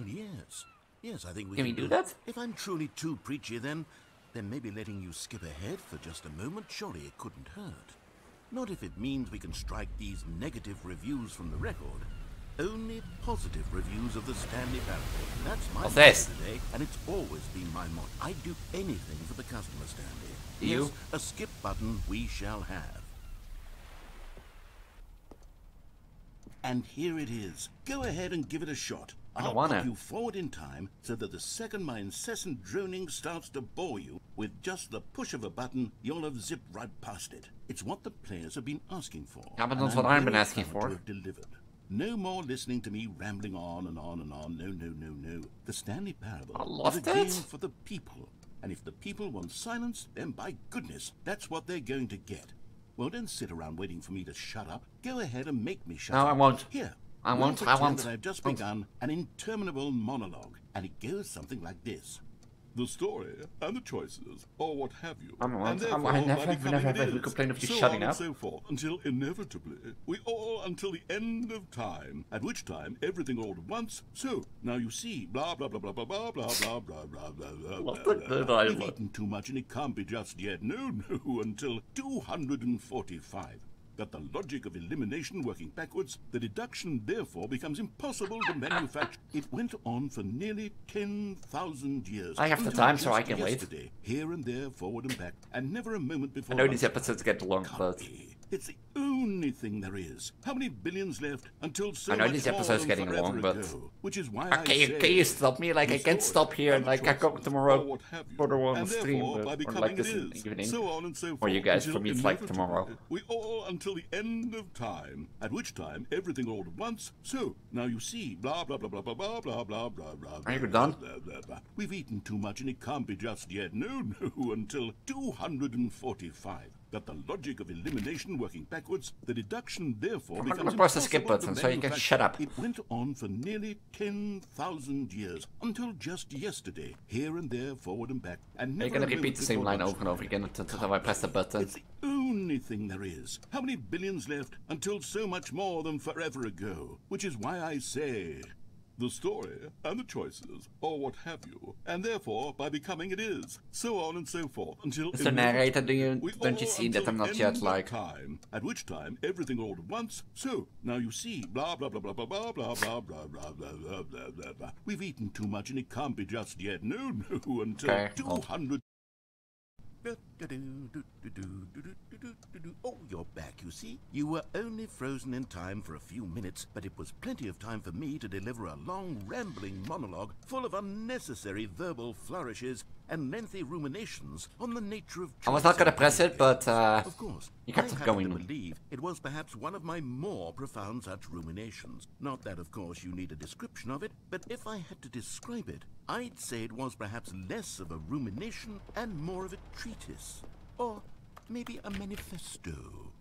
yes. Yes, I think we Can we do that? If I'm truly too preachy, then maybe letting you skip ahead for just a moment, surely it couldn't hurt. Not if it means we can strike these negative reviews from the record. Only positive reviews of the Stanley parable. That's my What's motto this? today, and it's always been my motto. I'd do anything for the customer, Stanley. You? Yes, a skip button we shall have. And here it is. Go ahead and give it a shot. I'll pop you forward in time so that the second my incessant droning starts to bore you, with just the push of a button, you'll have zipped right past it. It's what the players have been asking for. Ja, maar dat is and wat I'm I've been very asking proud for. to have delivered. No more listening to me rambling on and on and on. No. The Stanley parable is a game for the people. And if the people want silence, then by goodness, that's what they're going to get. Well, don't sit around waiting for me to shut up. Go ahead and make me shut up. No, I won't. Here. I won't. That I've just begun an interminable monologue, and it goes something like this. The story and the choices, or what have you. I never complained of you shutting up. So forth, until inevitably, we all until the end of time, at which time everything all at once. So, now you see, blah blah blah blah blah blah blah blah blah blah blah blah. We've eaten too much and it can't be just yet. No, until 245. That the logic of elimination working backwards, the deduction therefore becomes impossible to manufacture. It went on for nearly 10,000 years. I have the time, so I can wait. Here and there, forward and back, and never a moment before. I know these episodes get long, but it's the only thing there is. How many billions left until so I know much these more episodes than getting forever long, but ago, which is why okay, can you stop me? Like I can't stop here, and like I go tomorrow for the one stream, or like this evening. So on and so forth, or you guys, for me it's like tomorrow. We all until the end of time, at which time everything all at once. So now you see, blah blah blah blah blah blah blah blah blah blah. Are you done? We've eaten too much, and it can't be just yet. No, until 245. That the logic of elimination working backwards, the deduction therefore becomes impossible. Press the skip button so you can shut up. It went on for nearly 10,000 years, until just yesterday, here and there, forward and back, and never. You're gonna repeat the same line over and over again until I press the button. It's the only thing there is. How many billions left until so much more than forever ago? Which is why I say, the story and the choices, or what have you, and therefore by becoming it is, so on and so forth until. Mr. Narrator, don't you see that I'm not yet like time, at which time everything all at once. So now you see, blah blah blah blah blah blah blah blah blah blah blah blah blah blah. We've eaten too much and it can't be just yet. No, until 200. Oh, you're back, you see. You were only frozen in time for a few minutes, but it was plenty of time for me to deliver a long, rambling monologue full of unnecessary verbal flourishes and lengthy ruminations on the nature of choice. I was not gonna press it, but of course, you kept it going. I believe it was perhaps one of my more profound such ruminations. Not that, of course, you need a description of it, but if I had to describe it, I'd say it was perhaps less of a rumination and more of a treatise. Or maybe a manifesto.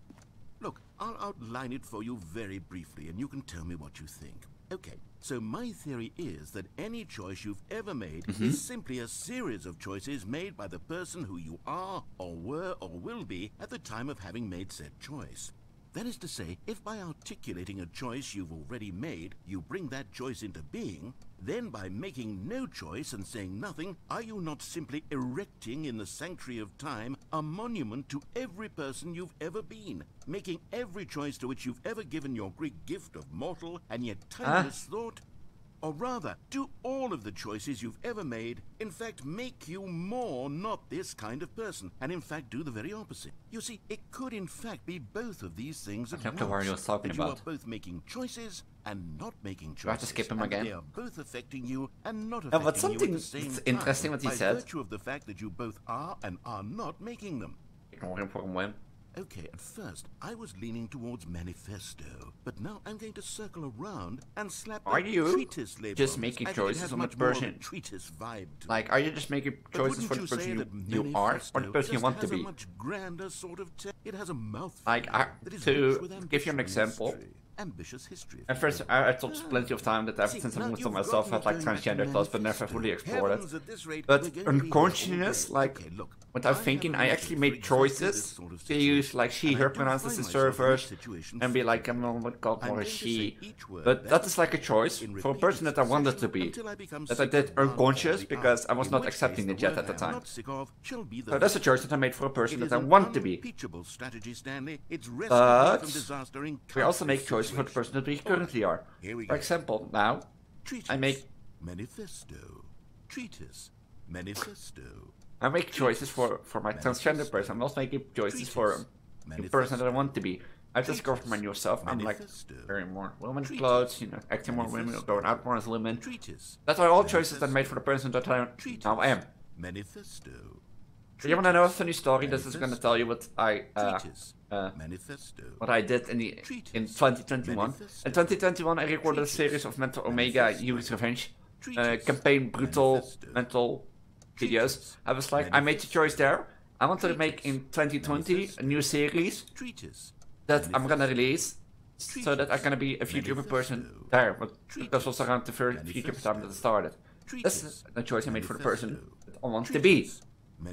Look, I'll outline it for you very briefly, and you can tell me what you think. Okay, so my theory is that any choice you've ever made is simply a series of choices made by the person who you are, or were, or will be at the time of having made said choice. That is to say, if by articulating a choice you've already made, you bring that choice into being, then by making no choice and saying nothing, are you not simply erecting in the sanctuary of time a monument to every person you've ever been, making every choice to which you've ever given your Greek gift of mortal and yet timeless thought Or rather, do all of the choices you've ever made, in fact, make you more not this kind of person, and in fact do the very opposite? You see, it could in fact be both of these things at once. What he was talking that you about. are both making choices and not making choices. Do I have to skip him and again? They are both affecting you and not affecting but you something at the same time, interesting what he by said. virtue of the fact that you both are and are not making them. Ignore him for a moment. Okay, at first, I was leaning towards manifesto, but now I'm going to circle around and slap Are that you treatise label just on this. making I think it choices has on the much more of a person? treatise vibe to Like, it. are you just making But choices for wouldn't the you say person that you are, or the manifesto person you just want to has a be? much grander sort of it has a mouthful Like, that is to rich with give you an ambition and example. mystery. Ambitious history. if At you first, will. I thought plenty of time that ever See, since I now moved to you've myself, got had like me going back to transgender thoughts, but never manifesto. fully explored it. Heavens, at this rate, But we're going to be here all unconscious, day. like, Okay, look, without I thinking, have I a actually very made exactly this choices sort of to use situation, like she, and I her do pronouns find as the myself in this servers, situation and be like, frequently. I'm what called I'm more a going to say she. each word But that back is like a choice in for a repeated person that I wanted to succession be. until I become That I sick did of one or unconscious the because other, I was in not which accepting case it the yet word at the I am time. not sick of shall be the So that's a latter. choice that I made for a person It that is I an want to be. unimpeachable strategy, Stanley. It's rescued me But from disaster in we also make countless choices for the situations. person that we currently are. Here we For go. example, now Treatise, I make manifesto, treatise, manifesto. I make choices for my transgender person. I'm also making choices for the person that I want to be. I discovered my new self. I'm like wearing more women's clothes, you know, acting more women, going out more as women. Treatise, That's why all choices I made for the person that I now am. manifesto. Do you want to know a funny story? This is going to tell you what I Treatise, manifesto. what I did in 2021. In 2021, I recorded a series of Mental Omega Yuri's Revenge campaign brutal mental videos. I was like, I made the choice there. I wanted to make in 2020 a new series Treatise, that I'm gonna release, so that I'm gonna be a future person there. But that was around the future time that it started. This is the choice I made for the person that I want to be.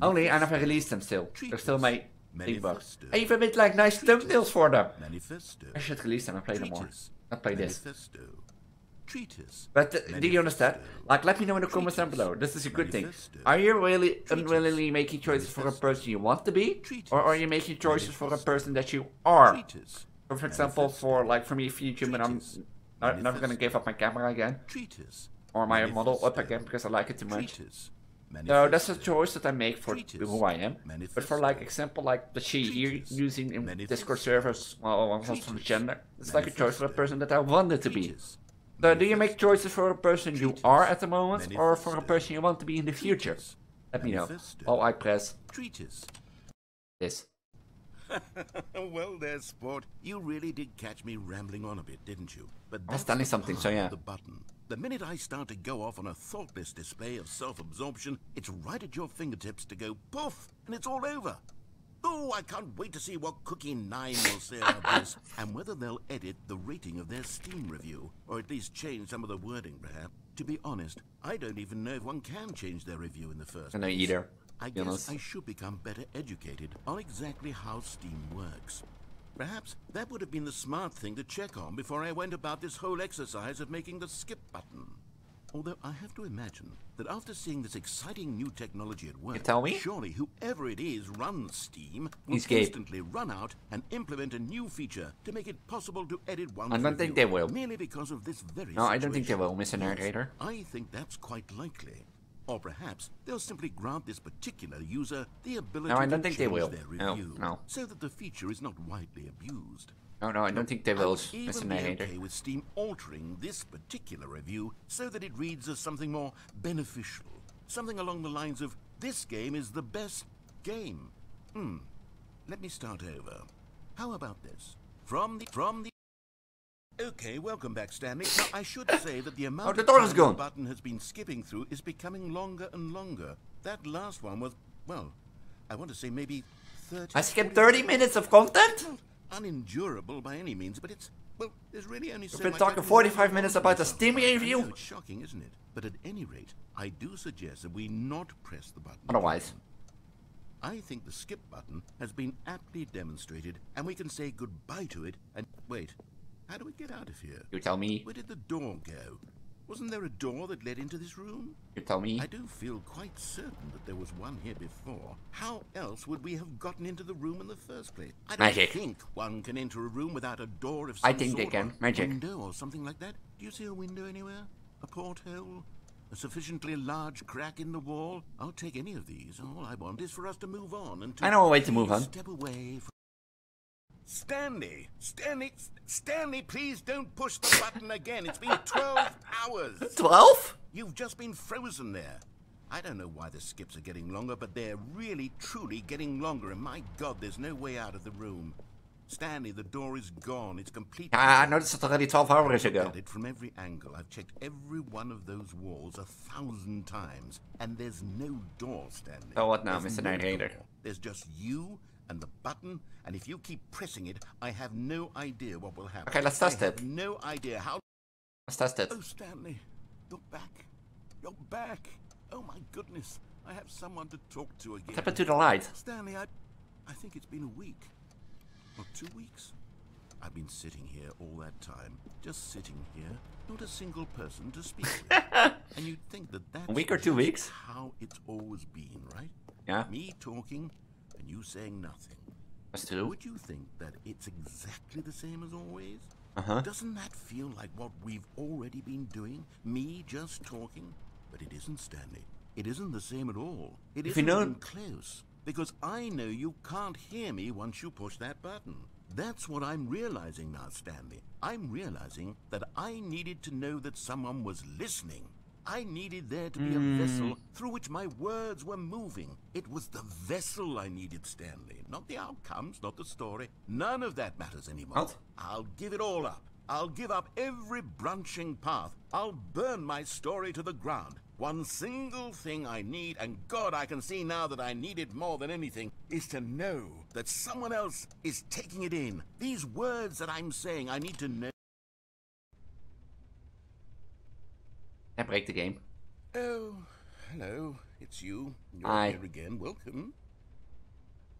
Only I never released them still. They're still my thing bugs. I even made like nice thumbnails for them. manifesto. I should release them and play them more. Treatise, Not play this. manifesto. Treatise, But do you understand? Like, let me know in the comments down below. This is a good thing. Are you really unwillingly making choices for a person you want to be? Or are you making choices for a person that you are? treatise, For example, for me, future, when I'm never gonna give up my camera again. treatise, Or my model up again because I like it too much. treatise, So that's a choice that I make for who I am. But for like example, like the she you're using in Discord servers, well, also from gender, it's like a choice for a person that I wanted to be. So do you make choices for a person you are at the moment, or for a person you want to be in the future? Let me know. While I press treatise. this. Well there, sport. You really did catch me rambling on a bit, didn't you? But I was that's telling the something, so power of yeah. The button. The minute I start to go off on a thoughtless display of self-absorption, it's right at your fingertips to go poof, and it's all over. Oh, I can't wait to see what Cookie 9 will say about this, and whether they'll edit the rating of their Steam review, or at least change some of the wording, perhaps. To be honest, I don't even know if one can change their review in the first I know place. either. I be guess honest. I should become better educated on exactly how Steam works. Perhaps that would have been the smart thing to check on before I went about this whole exercise of making the skip button. Although I have to imagine that after seeing this exciting new technology at work, You tell me? surely whoever it is runs Steam will He's gay. instantly run out and implement a new feature to make it possible to edit one's I don't think review they will. merely because of this very No, I don't think they situation. will, Mr. Narrator. I think that's quite likely. Or perhaps they'll simply grant this particular user the ability No, I to don't think they change will. their No, review, no. so that the feature is not widely abused. No, I don't think they I will, would Mr. even be Narrator. okay with Steam altering this particular review so that it reads as something more beneficial. Something along the lines of, this game is the best game. Let me start over. How about this? From the... Okay, welcome back, Stanley. Now, I should say that the amount the of door is time gone. the button has been skipping through is becoming longer and longer. That last one was, well, I want to say maybe 30... I skipped 30 minutes of content? Unendurable by any means, but it's, well, there's really only so We've been much I talking can 45 do minutes for about the myself. Steam I review. know it's shocking, isn't it? But at any rate, I do suggest that we not press the button. Otherwise. I think the skip button has been aptly demonstrated, and we can say goodbye to it and... Wait, how do we get out of here? You tell me. Where did the door go? Wasn't there a door that led into this room? You tell me. I do feel quite certain that there was one here before. How else would we have gotten into the room in the first place? I don't Magic. think one can enter a room without a door of some I think they sort, can. or Magic. window or something like that. Do you see a window anywhere? A porthole? A sufficiently large crack in the wall? I'll take any of these. All I want is for us to move on and to I know a way to move on. step away from... Stanley! Stanley, please don't push the button again. It's been 12 hours. 12? You've just been frozen there. I don't know why the skips are getting longer, but they're really, truly getting longer. And my God, there's no way out of the room. Stanley, the door is gone. It's completely... I noticed it already 12 hours ago. From every angle. I've checked every one of those walls 1,000 times. And there's no door, Stanley. So what now, There's Mr. no Narrator? door. There's just you and the button. And if you keep pressing it, I have no idea what will happen. Okay, let's test I it. have no idea how... Let's test it. Oh, Stanley, you're back. You're back. Oh, my goodness. I have someone to talk to again. Tap it to the light. Stanley, I think it's been a week. Or 2 weeks. I've been sitting here all that time. Just sitting here. Not a single person to speak with. And you'd think that that's A week or 2 weeks? how it's always been, right? Yeah. Me talking and you saying nothing. That's true. Would you think that it's exactly the same as always? Uh-huh. Doesn't that feel like what we've already been doing? Me just talking? But it isn't, Stanley. It isn't the same at all. It If you isn't know- even close. Because I know you can't hear me once you push that button. That's what I'm realizing now, Stanley. I'm realizing that I needed to know that someone was listening. I needed there to be a vessel through which my words were moving. It was the vessel I needed, Stanley. Not the outcomes, not the story. None of that matters anymore. What? I'll give it all up. I'll give up every branching path. I'll burn my story to the ground. One single thing I need, and God, I can see now that I need it more than anything, is to know that someone else is taking it in. These words that I'm saying, I need to know. I break the game. Oh, hello. It's you. You're Hi. here again. Welcome.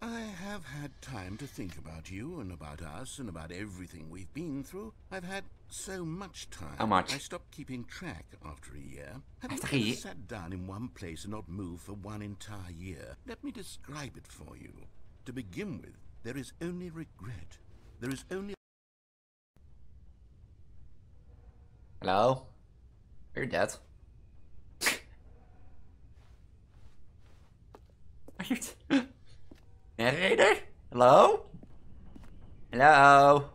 I have had time to think about you and about us and about everything we've been through. I've had so much time. How much? I stopped keeping track after a year. Have After you a ever year? sat down in one place and not moved for one entire year? Let me describe it for you. To begin with, there is only regret. There is only... Hello? You're dead. Are you Narrator? Hello? Hello?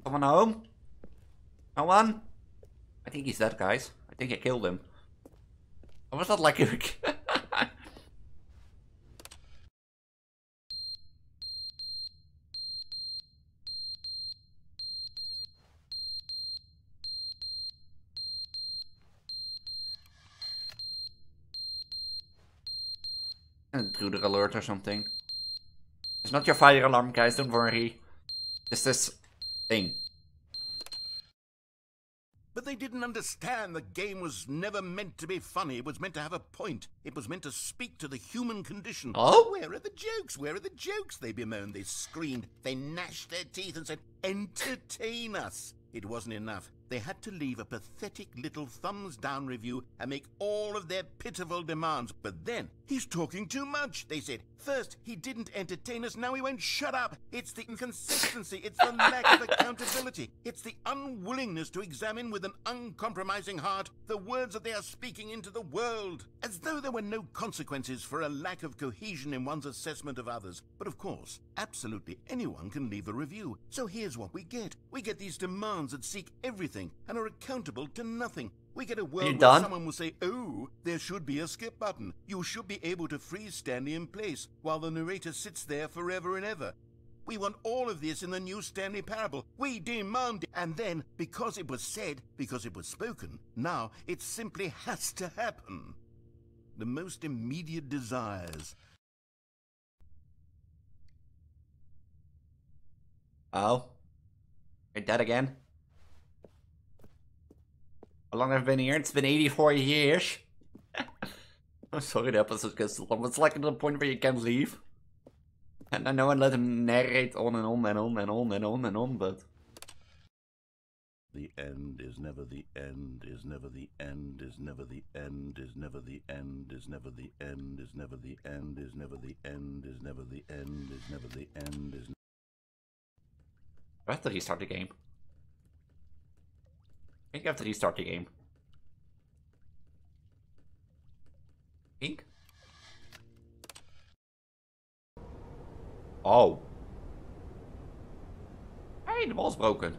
Someone home? No one? I think he's dead, guys. I think I killed him. Or was that like a... intruder alert or something. It's not your fire alarm, guys, don't worry. It's this thing. But they didn't understand the game was never meant to be funny. It was meant to have a point. It was meant to speak to the human condition. Oh? Where are the jokes? Where are the jokes? They bemoaned, they screamed, they gnashed their teeth and said, entertain us. It wasn't enough. They had to leave a pathetic little thumbs-down review and make all of their pitiful demands. But then, he's talking too much, they said. First, he didn't entertain us, now he won't shut up. It's the inconsistency, it's the lack of accountability. It's the unwillingness to examine with an uncompromising heart the words that they are speaking into the world. As though there were no consequences for a lack of cohesion in one's assessment of others. But of course, absolutely anyone can leave a review. So here's what we get. We get these demands that seek everything and are accountable to nothing. We get a world where done? someone will say, oh, there should be a skip button. You should be able to freeze Stanley in place while the narrator sits there forever and ever. We want all of this in the new Stanley parable. We demand it. And then, because it was said, because it was spoken, now it simply has to happen. The most immediate desires. Oh? You're dead again? How long have I been here? It's been 84 years. I'm sorry the episode gets so long. It's like at the point where you can't leave. And I know I let him narrate on and on and on and on and on and on, but... The end is never the end, is never the end, is never the end, is never the end, is never the end, is never the end, is never the end, is never the end, is never the end, is... I have to restart the game. I think I have to restart the game. Ink? Oh. Hey, the wall's broken.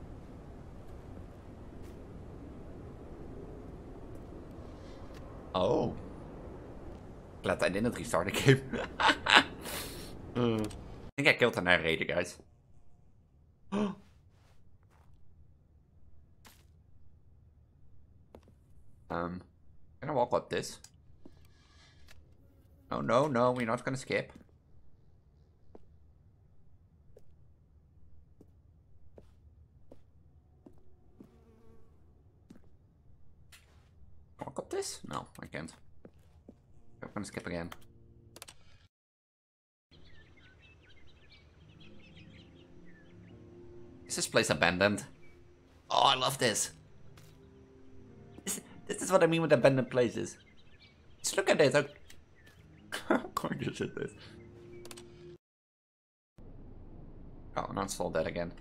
Oh. Glad I didn't restart the game. I think I killed the narrator, guys. Can I walk up this? Oh no, no, we're not gonna skip. Walk up this? No, I can't. I'm gonna skip again. Is this place abandoned? Oh, I love this. This is what I mean with abandoned places. Just look at this. How gorgeous is this? Oh, uninstall that again.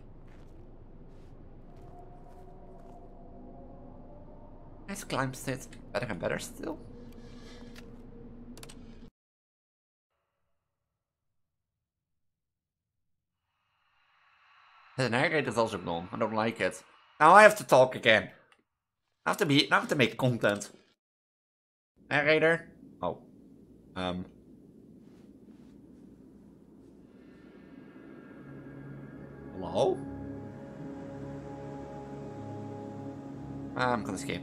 Nice climb stats. Better and better still. The narrator is also gone. I don't like it. Now I have to talk again. I have to make content. Narrator? Oh. Hello? I'm gonna skip.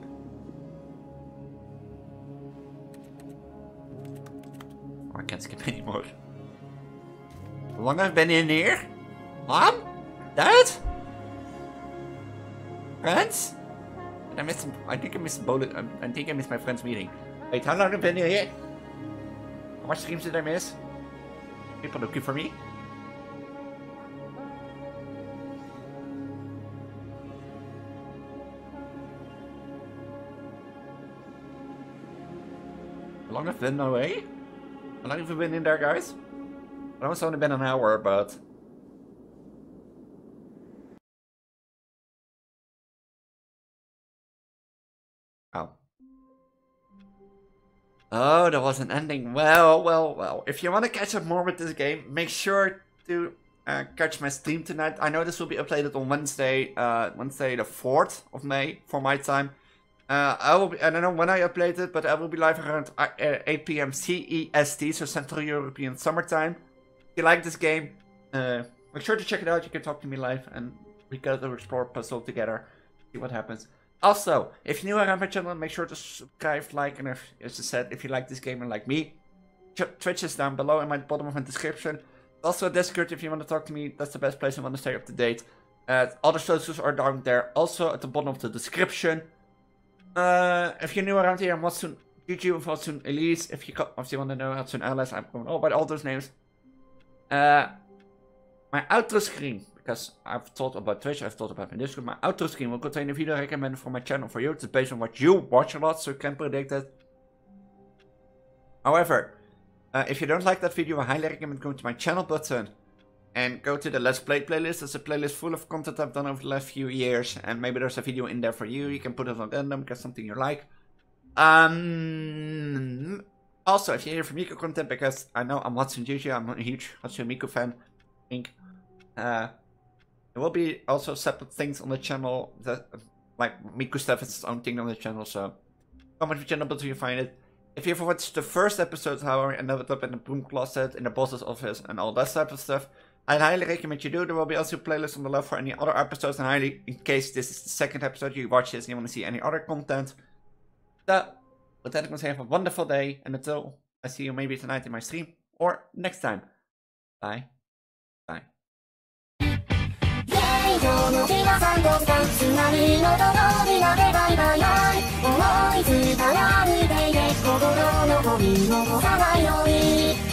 Oh, I can't skip anymore. How long I've been in here? Mom? Dad? Friends? I missed some, I think I missed I think I missed my friend's meeting. Wait, how long have I been here? How much streams did I miss? People looking for me? How long have I been away? How long have you been in there, guys? I know it's only been an hour, but... Oh. Oh, there was an ending. Well. If you want to catch up more with this game, make sure to catch my stream tonight. I know this will be uploaded on Wednesday, Wednesday the 4th of May for my time. I don't know when I upload it, but I will be live around 8 PM CEST, so Central European Summertime. If you like this game, make sure to check it out. You can talk to me live and we got to explore puzzle together, see what happens. Also, if you're new around my channel, make sure to subscribe, like, and if, as I said, if you like this game and like me, Twitch is down below in my bottom of my description. Also, Discord, if you want to talk to me, that's the best place I want to stay up to date. Other socials are down there, also at the bottom of the description. If you're new around here, I'm what's soon YouTube, what's soon Elise. If you want to know what's soon Alice, I'm going all by all those names. My outro screen. Because I've thought about Twitch, I've thought about my Discord. My outro screen will contain a video recommended for my channel for you. It's based on what you watch a lot, so you can predict it. However, if you don't like that video, I highly recommend going to my channel button and go to the Let's Play playlist. It's a playlist full of content I've done over the last few years, and maybe there's a video in there for you. You can put it on random, get something you like. Also, if you hear from Miku content, because I know I'm watching Juju, I'm a huge Hatsune Miku fan. I think. There will be also separate things on the channel that, like Miku stuff is its own thing on the channel, so comment the channel button you find it. If you ever watched the first episode, however, I ended up in the broom closet, in the boss's office, and all that type of stuff, I highly recommend you do. There will be also a playlist on the left for any other episodes, and highly, in case this is the second episode you watch this and you want to see any other content. So, with that, I'm going to say have a wonderful day, and until I see you maybe tonight in my stream, or next time. Bye. Bye. 以上の皆さんとさつまりのとこみなでバイバイバイ思いついたら歩いていけ心のゴミ残さないように